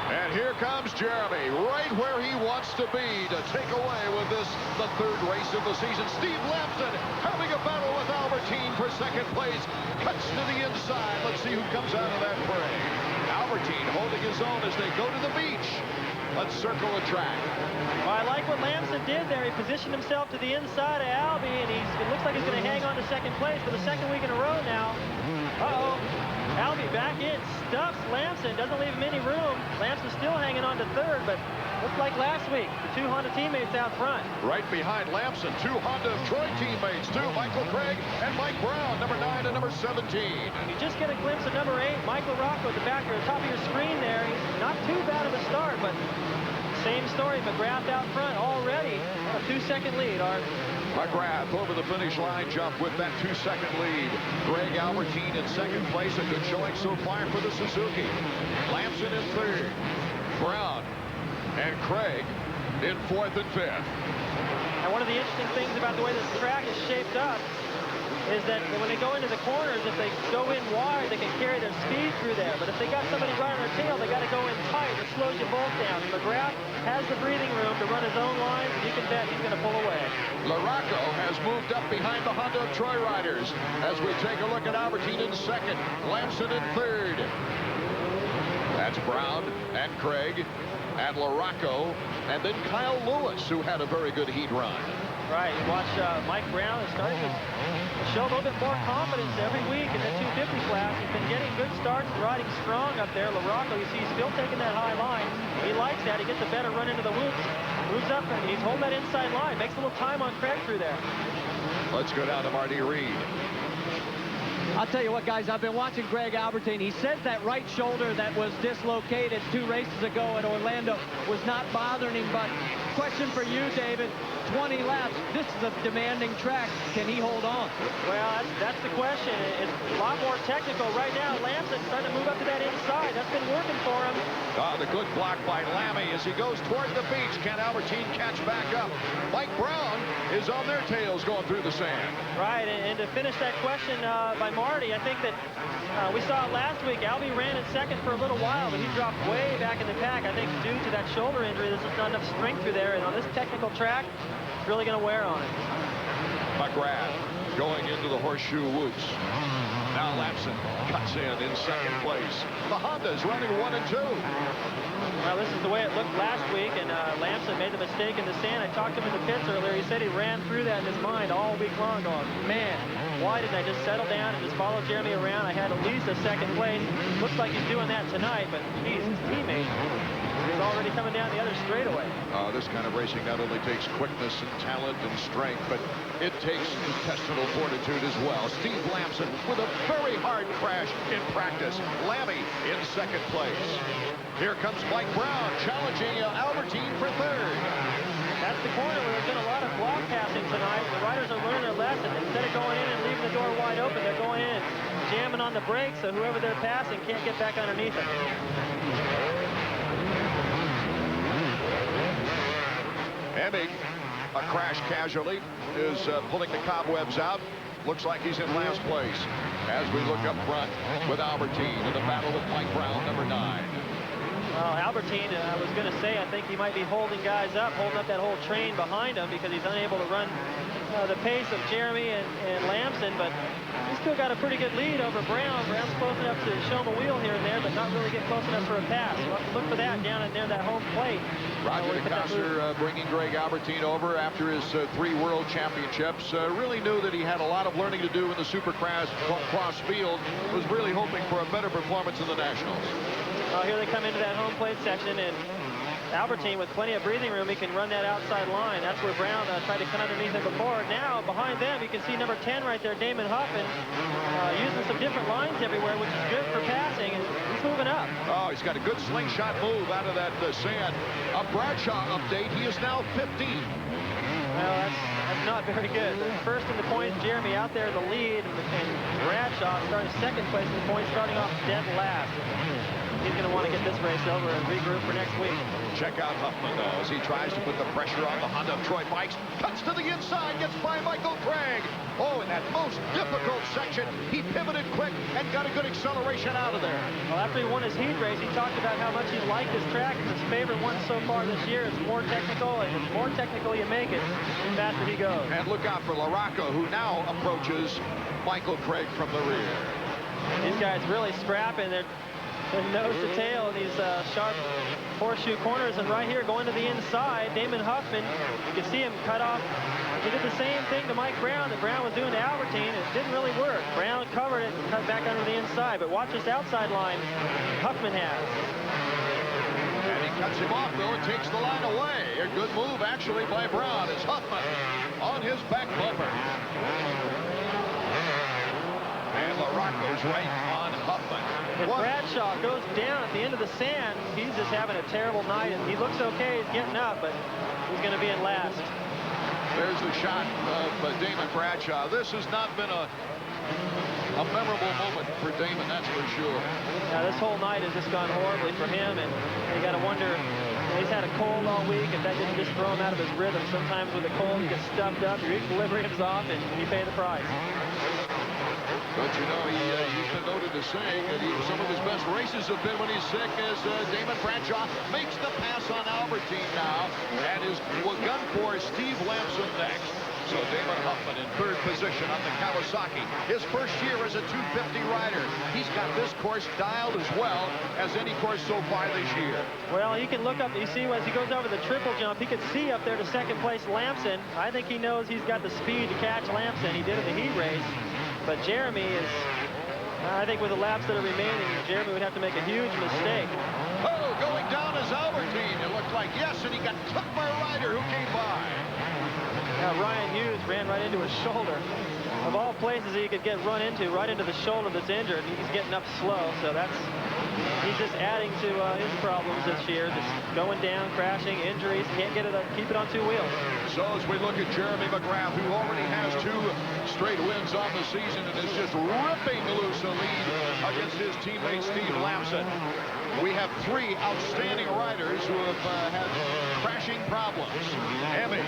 And here comes Jeremy, right where he wants to be to take away with this the third race of the season. Steve Lamson having a battle with Albertine for second place. Cuts to the inside. Let's see who comes out of that fray. Albertine holding his own as they go to the beach. Let's circle the track. Well, I like what Lamson did there. He positioned himself to the inside of Albie, and it looks like he's going to hang on to second place for the second week in a row now. Uh-oh. Albie back in, stuffs Lamson, doesn't leave him any room. Lamson's still hanging on to third, but looks like last week, the two Honda teammates out front. Right behind Lamson, two Honda of Troy teammates, too. Michael Craig and Mike Brown, number 9 and number 17. You just get a glimpse of number 8, Michael Rocco, at the back of the top of your screen there. He's not too bad of a start, but same story. McGrath out front already. A 2-second lead, Art. McGrath over the finish line jump with that 2-second lead. Greg Albertine in second place. A good showing so far for the Suzuki. Lamson in third. Brown and Craig in fourth and fifth. And one of the interesting things about the way this track is shaped up is that when they go into the corners, if they go in wide, they can carry their speed through there. But if they got somebody right on their tail, they got to go in tight. It slows you both down. And McGrath has the breathing room to run his own lines. You can bet he's going to pull away. LaRocco has moved up behind the Honda of Troy riders as we take a look at Albertine in second, Lamson in third. That's Brown and Craig and LaRocco, and then Kyle Lewis, who had a very good heat run. Right, you watch Mike Brown is starting to show a little bit more confidence every week in the 250 class. He's been getting good starts, riding strong up there. LaRocco, you see, he's still taking that high line. He likes that. He gets a better run into the whoops. Moves up, and he's holding that inside line. Makes a little time on Craig through there. Let's go down to Marty Reed. I'll tell you what, guys, I've been watching Greg Albertine. He says that right shoulder that was dislocated 2 races ago at Orlando was not bothering him. But question for you, David, 20 laps, this is a demanding track. Can he hold on? Well, that's the question. It's a lot more technical right now. Lamson's starting to move up to that inside. That's been working for him. The good block by Lammy as he goes toward the beach. Can Albertine catch back up? Mike Brown is on their tails going through the sand. Right, and to finish that question by Marty, I think that we saw it last week. Albie ran in second for a little while, but he dropped way back in the pack. I think due to that shoulder injury, there's just not enough strength through there. And on this technical track, it's really going to wear on him. McGrath going into the horseshoe whoops. Now Lamson cuts in second place. The Honda's running 1 and 2. Well, this is the way it looked last week, and Lamson made the mistake in the sand. I talked to him in the pits earlier. He said he ran through that in his mind all week long, going, man, why didn't I just settle down and just follow Jeremy around? I had at least a second place. Looks like he's doing that tonight, but geez, his teammate is already coming down the other straightaway. This kind of racing not only takes quickness and talent and strength, but it takes intestinal fortitude as well. Steve Lamson with a very hard crash in practice. Lammy in second place. Here comes Mike Brown challenging Albertine for third. That's the corner where there's been a lot of block passing tonight. The riders are learning their lesson. Instead of going in and leaving the door wide open, they're going in and jamming on the brakes, so whoever they're passing can't get back underneath them. Emig, a crash casualty, is pulling the cobwebs out. Looks like he's in last place as we look up front with Albertine in the battle with Mike Brown, number 9. Well, Albertine, I was going to say, I think he might be holding guys up, holding up that whole train behind him because he's unable to run the pace of Jeremy and Lamson, but he's still got a pretty good lead over Brown. Brown's close enough to show him a wheel here and there, but not really get close enough for a pass. We'll have to look for that down in there, that home plate. Roger DeCoster bringing Greg Albertine over after his 3 world championships. Really knew that he had a lot of learning to do in the Supercross cross field. Was really hoping for a better performance in the Nationals. Here they come into that home plate section, and Albertine with plenty of breathing room, he can run that outside line. That's where Brown tried to cut underneath him before. Now behind them you can see number 10 right there, Damon Huffman, using some different lines everywhere, which is good for passing, and he's moving up. Oh, he's got a good slingshot move out of that sand. A Bradshaw update, he is now 15. Well, that's not very good. First in the points, Jeremy out there in the lead, and Bradshaw starting second place in the points, starting off dead last. He's going to want to get this race over and regroup for next week. Check out Huffman, though, as he tries to put the pressure on the Honda of Troy bikes. Cuts to the inside, gets by Michael Craig. Oh, in that most difficult section, he pivoted quick and got a good acceleration out of there. Well, after he won his heat race, he talked about how much he liked this track. It's his favorite one so far this year. It's more technical, and the more technical you make it, the faster he goes. And look out for LaRocco, who now approaches Michael Craig from the rear. These guys really scrapping. They're nose to tail in these sharp horseshoe corners. And right here, going to the inside, Damon Huffman, you can see him cut off. He did the same thing to Mike Brown that Brown was doing to Albertine. It didn't really work. Brown covered it and cut back under the inside. But watch this outside line Huffman has. And he cuts him off, though, and takes the line away. A good move, actually, by Brown as Huffman on his back bumper. And LaRocco's right on Huffman. If Bradshaw goes down at the end of the sand, he's just having a terrible night. And he looks okay, he's getting up, but he's going to be in last. There's the shot of Damon Bradshaw. This has not been a memorable moment for Damon, that's for sure. Now, this whole night has just gone horribly for him, and you got to wonder, he's had a cold all week. If that didn't just throw him out of his rhythm, sometimes with a cold, you get stuffed up, your equilibrium's off, and you pay the price. But you know, he's been noted as saying that some of his best races have been when he's sick, as Damon Bradshaw makes the pass on Albertine now, and is gun for Steve Lamson next. So Damon Huffman in third position on the Kawasaki. His first year as a 250 rider. He's got this course dialed as well as any course so far this year. Well, he can look up, you see as he goes over the triple jump, he can see up there to second place Lamson. I think he knows he's got the speed to catch Lamson. He did it in the heat race. But Jeremy is, I think with the laps that are remaining, Jeremy would have to make a huge mistake. Oh, going down is Albertine. It looked like, yes, and he got took by a rider who came by. Now, Ryan Hughes ran right into his shoulder. Of all places he could get run into, right into the shoulder that's injured. He's getting up slow, so he's just adding to his problems this year. Just going down, crashing, injuries, can't get it up, keep it on two wheels. So as we look at Jeremy McGrath, who already has 2 straight wins on the season and is just ripping loose a lead against his teammate Steve Lamson. We have 3 outstanding riders who have had crashing problems. Emmy,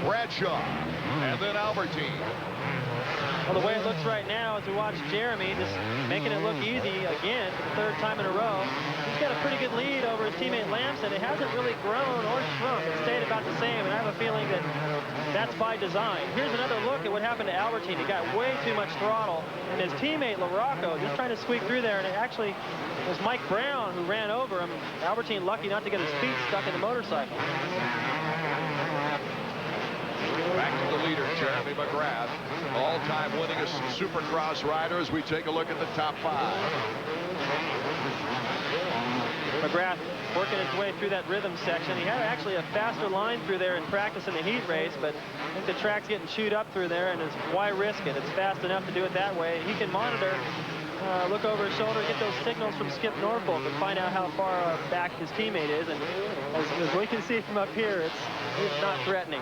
Bradshaw, and then Albertine. Well, the way it looks right now as we watch Jeremy just making it look easy again for the 3rd time in a row. He's got a pretty good lead over his teammate Lamson. It hasn't really grown or shrunk. It stayed about the same, and I have a feeling that that's by design. Here's another look at what happened to Albertine. He got way too much throttle, and his teammate LaRocco just trying to squeak through there, and it actually was Mike Brown who ran over him. Albertine lucky not to get his feet stuck in the motorcycle. Back to the leader, Jeremy McGrath, all-time winningest Supercross rider as we take a look at the top 5. McGrath working his way through that rhythm section. He had actually a faster line through there in practice in the heat race, but I think the track's getting chewed up through there, and why risk it? It's fast enough to do it that way. He can monitor, look over his shoulder, get those signals from Skip Norfolk and find out how far back his teammate is. And as we can see from up here, it's not threatening.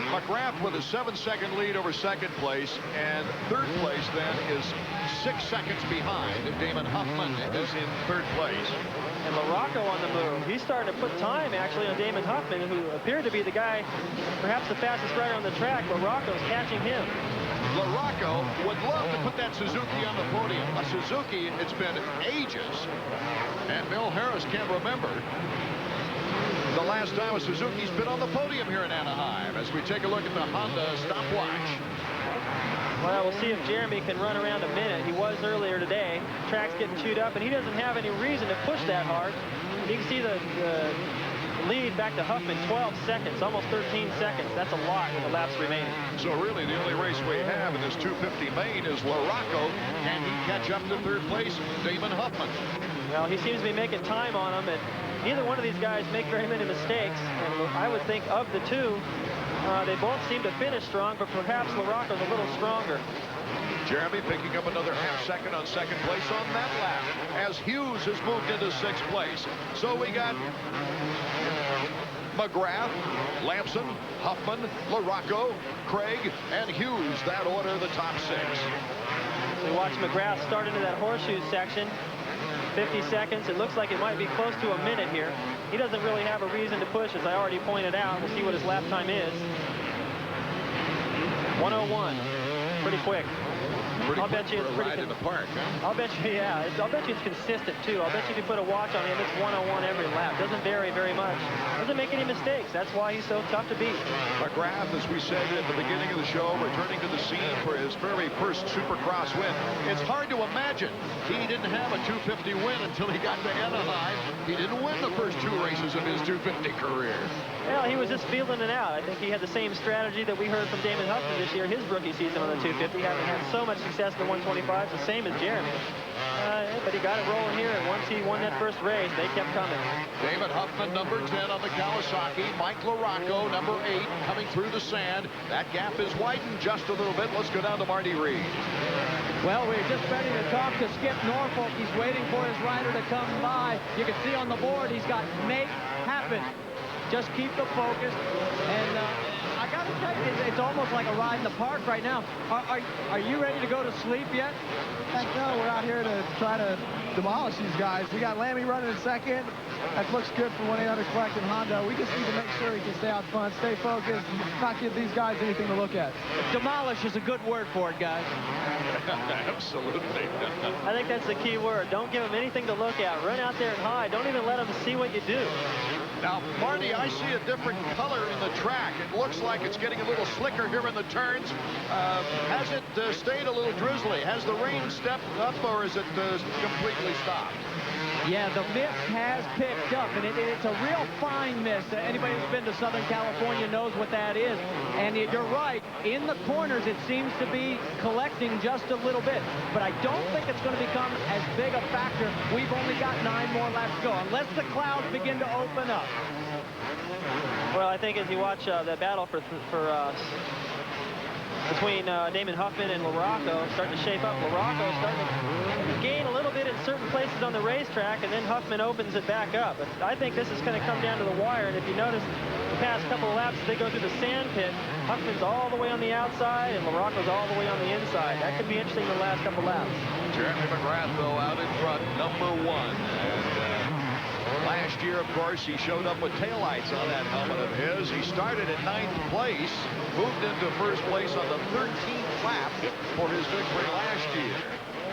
McGrath with a 7-second lead over second place, and third place then is 6 seconds behind. Damon Huffman is in third place. And LaRocco on the move. He's starting to put time actually on Damon Huffman, who appeared to be the guy, perhaps the fastest rider on the track. LaRocco's catching him. LaRocco would love to put that Suzuki on the podium. A Suzuki, it's been ages, and Bill Harris can't remember the last time a Suzuki's been on the podium here in Anaheim, as we take a look at the Honda stopwatch. Well, we'll see if Jeremy can run around a minute. He was earlier today. The track's getting chewed up, and he doesn't have any reason to push that hard. You can see the lead back to Huffman, 12 seconds, almost 13 seconds. That's a lot with the laps remaining. So really, the only race we have in this 250 main is LaRocco. Can he catch up to third place? Damon Huffman. Well, he seems to be making time on him, and neither one of these guys make very many mistakes. And I would think of the two, they both seem to finish strong, but perhaps LaRocco's a little stronger. Jeremy picking up another half-second on second place on that lap, as Hughes has moved into sixth place. So we got McGrath, Lamson, Huffman, LaRocco, Craig, and Hughes. That order, the top 6. So we watch McGrath start into that horseshoe section. 50 seconds. It looks like it might be close to a minute here. He doesn't really have a reason to push, as I already pointed out. We'll see what his lap time is. 1:01. pretty quick. I'll bet you it's pretty ride in the park, huh? I'll bet you, yeah. I'll bet you it's consistent, too. I'll bet you if you put a watch on him, it's 101 every lap. Doesn't vary very much. Doesn't make any mistakes. That's why he's so tough to beat. McGrath, as we said at the beginning of the show, returning to the scene for his very first Supercross win. It's hard to imagine he didn't have a 250 win until he got to Anaheim. He didn't win the first 2 races of his 250 career. Well, he was just feeling it out. I think he had the same strategy that we heard from Damon Huffman this year, his rookie season on the 250. Having had so much success in the 125, the same as Jeremy. But he got it rolling here, and once he won that first race, they kept coming. David Huffman, number 10 on the Kawasaki. Mike LaRocco, number 8, coming through the sand. That gap is widened just a little bit. Let's go down to Marty Reed. Well, we're just ready to talk to Skip Norfolk. He's waiting for his rider to come by. You can see on the board he's got make happen. Just keep the focus. And I got to tell you, it's almost like a ride in the park right now. Are you ready to go to sleep yet? Heck no, we're out here to try to demolish these guys. We got Lammy running in second. That looks good for 1-800 Collect and Honda. We just need to make sure he can stay out front, stay focused, not give these guys anything to look at. Demolish is a good word for it, guys. Absolutely. I think that's the key word. Don't give them anything to look at. Run out there and hide. Don't even let them see what you do. Now, Marty, I see a different color in the track. It looks like it's getting a little slicker here in the turns. Has it stayed a little drizzly? Has the rain stepped up, or is it completely stopped? Yeah, the mist has picked up, and it's a real fine mist. Anybody who's been to Southern California knows what that is. And you're right, in the corners it seems to be collecting just a little bit. But I don't think it's going to become as big a factor. We've only got 9 more laps to go, unless the clouds begin to open up. Well, I think as you watch the battle between Damon Huffman and LaRocco starting to shape up. LaRocco starting to gain a little bit in certain places on the racetrack, and then Huffman opens it back up. But I think this is going to come down to the wire, and if you notice the past couple of laps, they go through the sand pit. Huffman's all the way on the outside, and LaRocco's all the way on the inside. That could be interesting in the last couple laps. Jeremy McGrath, though, out in front, number 1. And last year, of course, he showed up with taillights on that helmet of his. He started at 9th place, moved into first place on the 13th lap for his victory last year.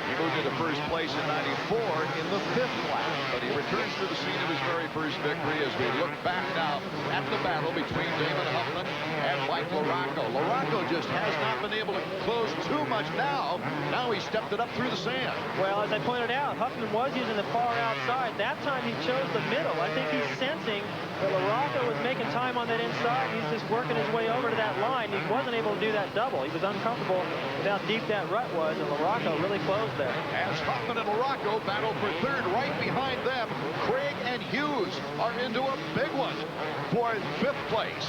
He moved into first place in '94 in the 5th lap, but he returns to the scene of his very first victory as we look back now at the battle between Damon Huffman and Mike LaRocco. LaRocco just has not been able to close too much now. Now he stepped it up through the sand. Well, as I pointed out, Huffman was using the far outside. That time he chose the middle. I think he's sensing that LaRocco was making time on that inside. He's just working his way over to that line. He wasn't able to do that double. He was uncomfortable with how deep that rut was, and LaRocco really closed there. As Huffman and LaRocco battle for 3rd, right behind them, Craig and Hughes are into a big one for 5th place.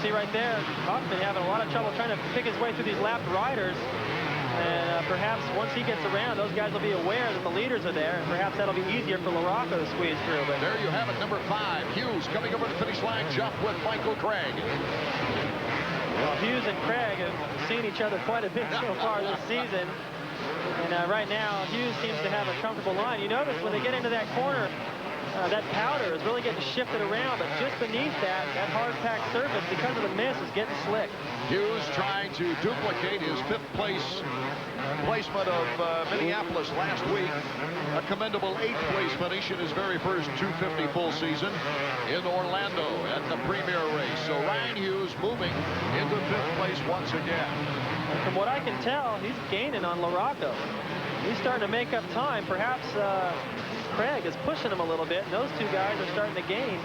See right there, Huffman having a lot of trouble trying to pick his way through these lapped riders. And perhaps once he gets around, those guys will be aware that the leaders are there, and perhaps that'll be easier for LaRocco to squeeze through. But there you have it, number 5, Hughes coming over the finish line, jump with Michael Craig. Well, Hughes and Craig have seen each other quite a bit so far this season. And right now, Hughes seems to have a comfortable line. You notice when they get into that corner, that powder is really getting shifted around, but just beneath that hard-packed surface, because of the mist, is getting slick. Hughes trying to duplicate his 5th place placement of Minneapolis last week. A commendable 8th place finish in his very first 250 full season in Orlando at the premier race. So Ryan Hughes moving into 5th place once again. And from what I can tell, he's gaining on LaRocco. He's starting to make up time. Perhaps Craig is pushing him a little bit, and those two guys are starting to gain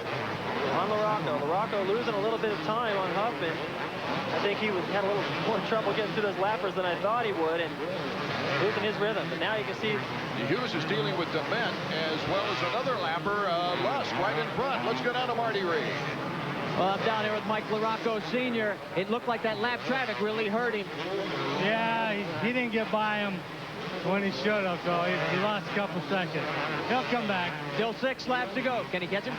on LaRocco. LaRocco losing a little bit of time on Huffman. I think he had a little more trouble getting through those lappers than I thought he would, and losing his rhythm. But now you can see Hughes is dealing with Dement as well as another lapper, Lusk, right in front. Let's go down to Marty Reed. Well, I'm down here with Mike LaRocco Sr. It looked like that lap traffic really hurt him. Yeah, he didn't get by him when he should have, so he lost a couple seconds. He'll come back. Still 6 laps to go. Can he catch him?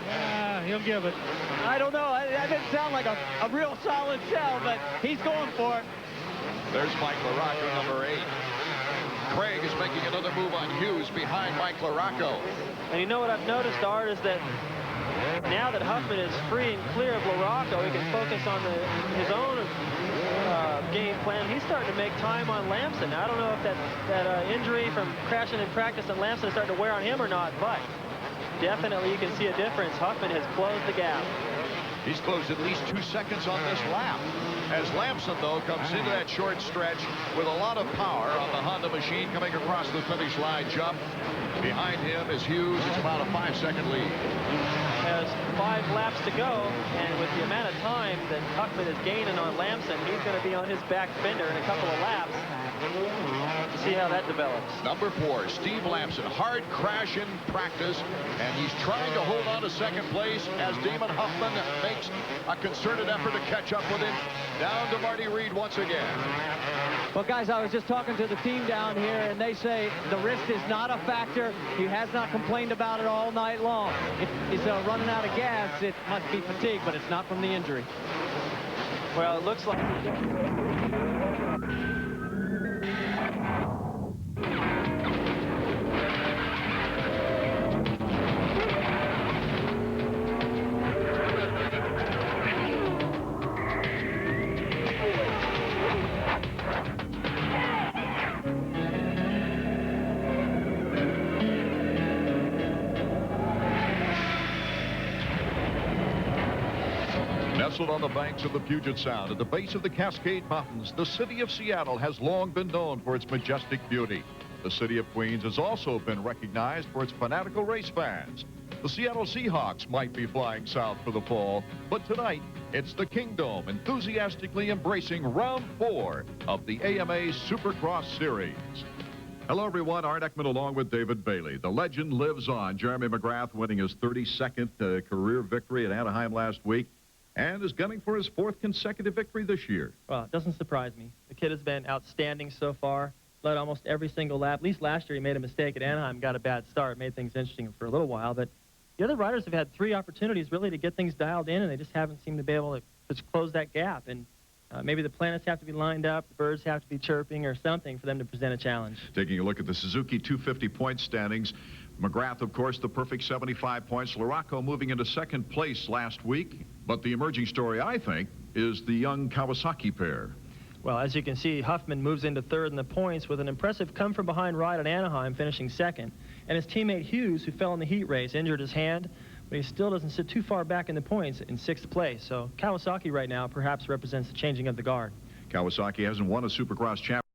Yeah, he'll give it. I don't know. That didn't sound like a real solid tell, but he's going for it. There's Mike LaRocco, number 8. Craig is making another move on Hughes behind Mike LaRocco. And you know what I've noticed, Art, is that now that Huffman is free and clear of LaRocco, he can focus on his own game plan. He's starting to make time on Lamson. I don't know if that injury from crashing in practice on Lamson is starting to wear on him or not, but definitely you can see a difference. Huffman has closed the gap. He's closed at least 2 seconds on this lap. As Lamson, though, comes into that short stretch with a lot of power on the Honda machine coming across the finish line jump. Behind him is Hughes. It's about a 5-second lead. Has 5 laps to go, and with the amount of time that Huffman is gaining on Lamson, he's going to be on his back fender in a couple of laps. To see how that develops. Number 4, Steve Lamson. Hard crash in practice, and he's trying to hold on to second place as Damon Huffman makes a concerted effort to catch up with him. Down to Marty Reed once again. Well, guys, I was just talking to the team down here, and they say the wrist is not a factor. He has not complained about it all night long. If he's running out of gas, it must be fatigue, but it's not from the injury. Well, it looks like... Nestled on the banks of the Puget Sound at the base of the Cascade Mountains, the city of Seattle has long been known for its majestic beauty. The city of Queens has also been recognized for its fanatical race fans. The Seattle Seahawks might be flying south for the fall, but tonight it's the Kingdome enthusiastically embracing round 4 of the AMA Supercross Series. Hello, everyone. Art Ekman along with David Bailey. The legend lives on. Jeremy McGrath winning his 32nd career victory at Anaheim last week, and is gunning for his 4th consecutive victory this year. Well, it doesn't surprise me. The kid has been outstanding so far. Led almost every single lap. At least last year he made a mistake at Anaheim, got a bad start, made things interesting for a little while. But the other riders have had 3 opportunities really to get things dialed in, and they just haven't seemed to be able to close that gap. And maybe the planets have to be lined up, the birds have to be chirping or something for them to present a challenge. Taking a look at the Suzuki 250 point standings, McGrath, of course, the perfect 75 points. Larocco moving into 2nd place last week. But the emerging story, I think, is the young Kawasaki pair. Well, as you can see, Huffman moves into 3rd in the points with an impressive come-from-behind ride at Anaheim, finishing 2nd. And his teammate Hughes, who fell in the heat race, injured his hand, but he still doesn't sit too far back in the points in 6th place. So Kawasaki right now perhaps represents the changing of the guard. Kawasaki hasn't won a Supercross championship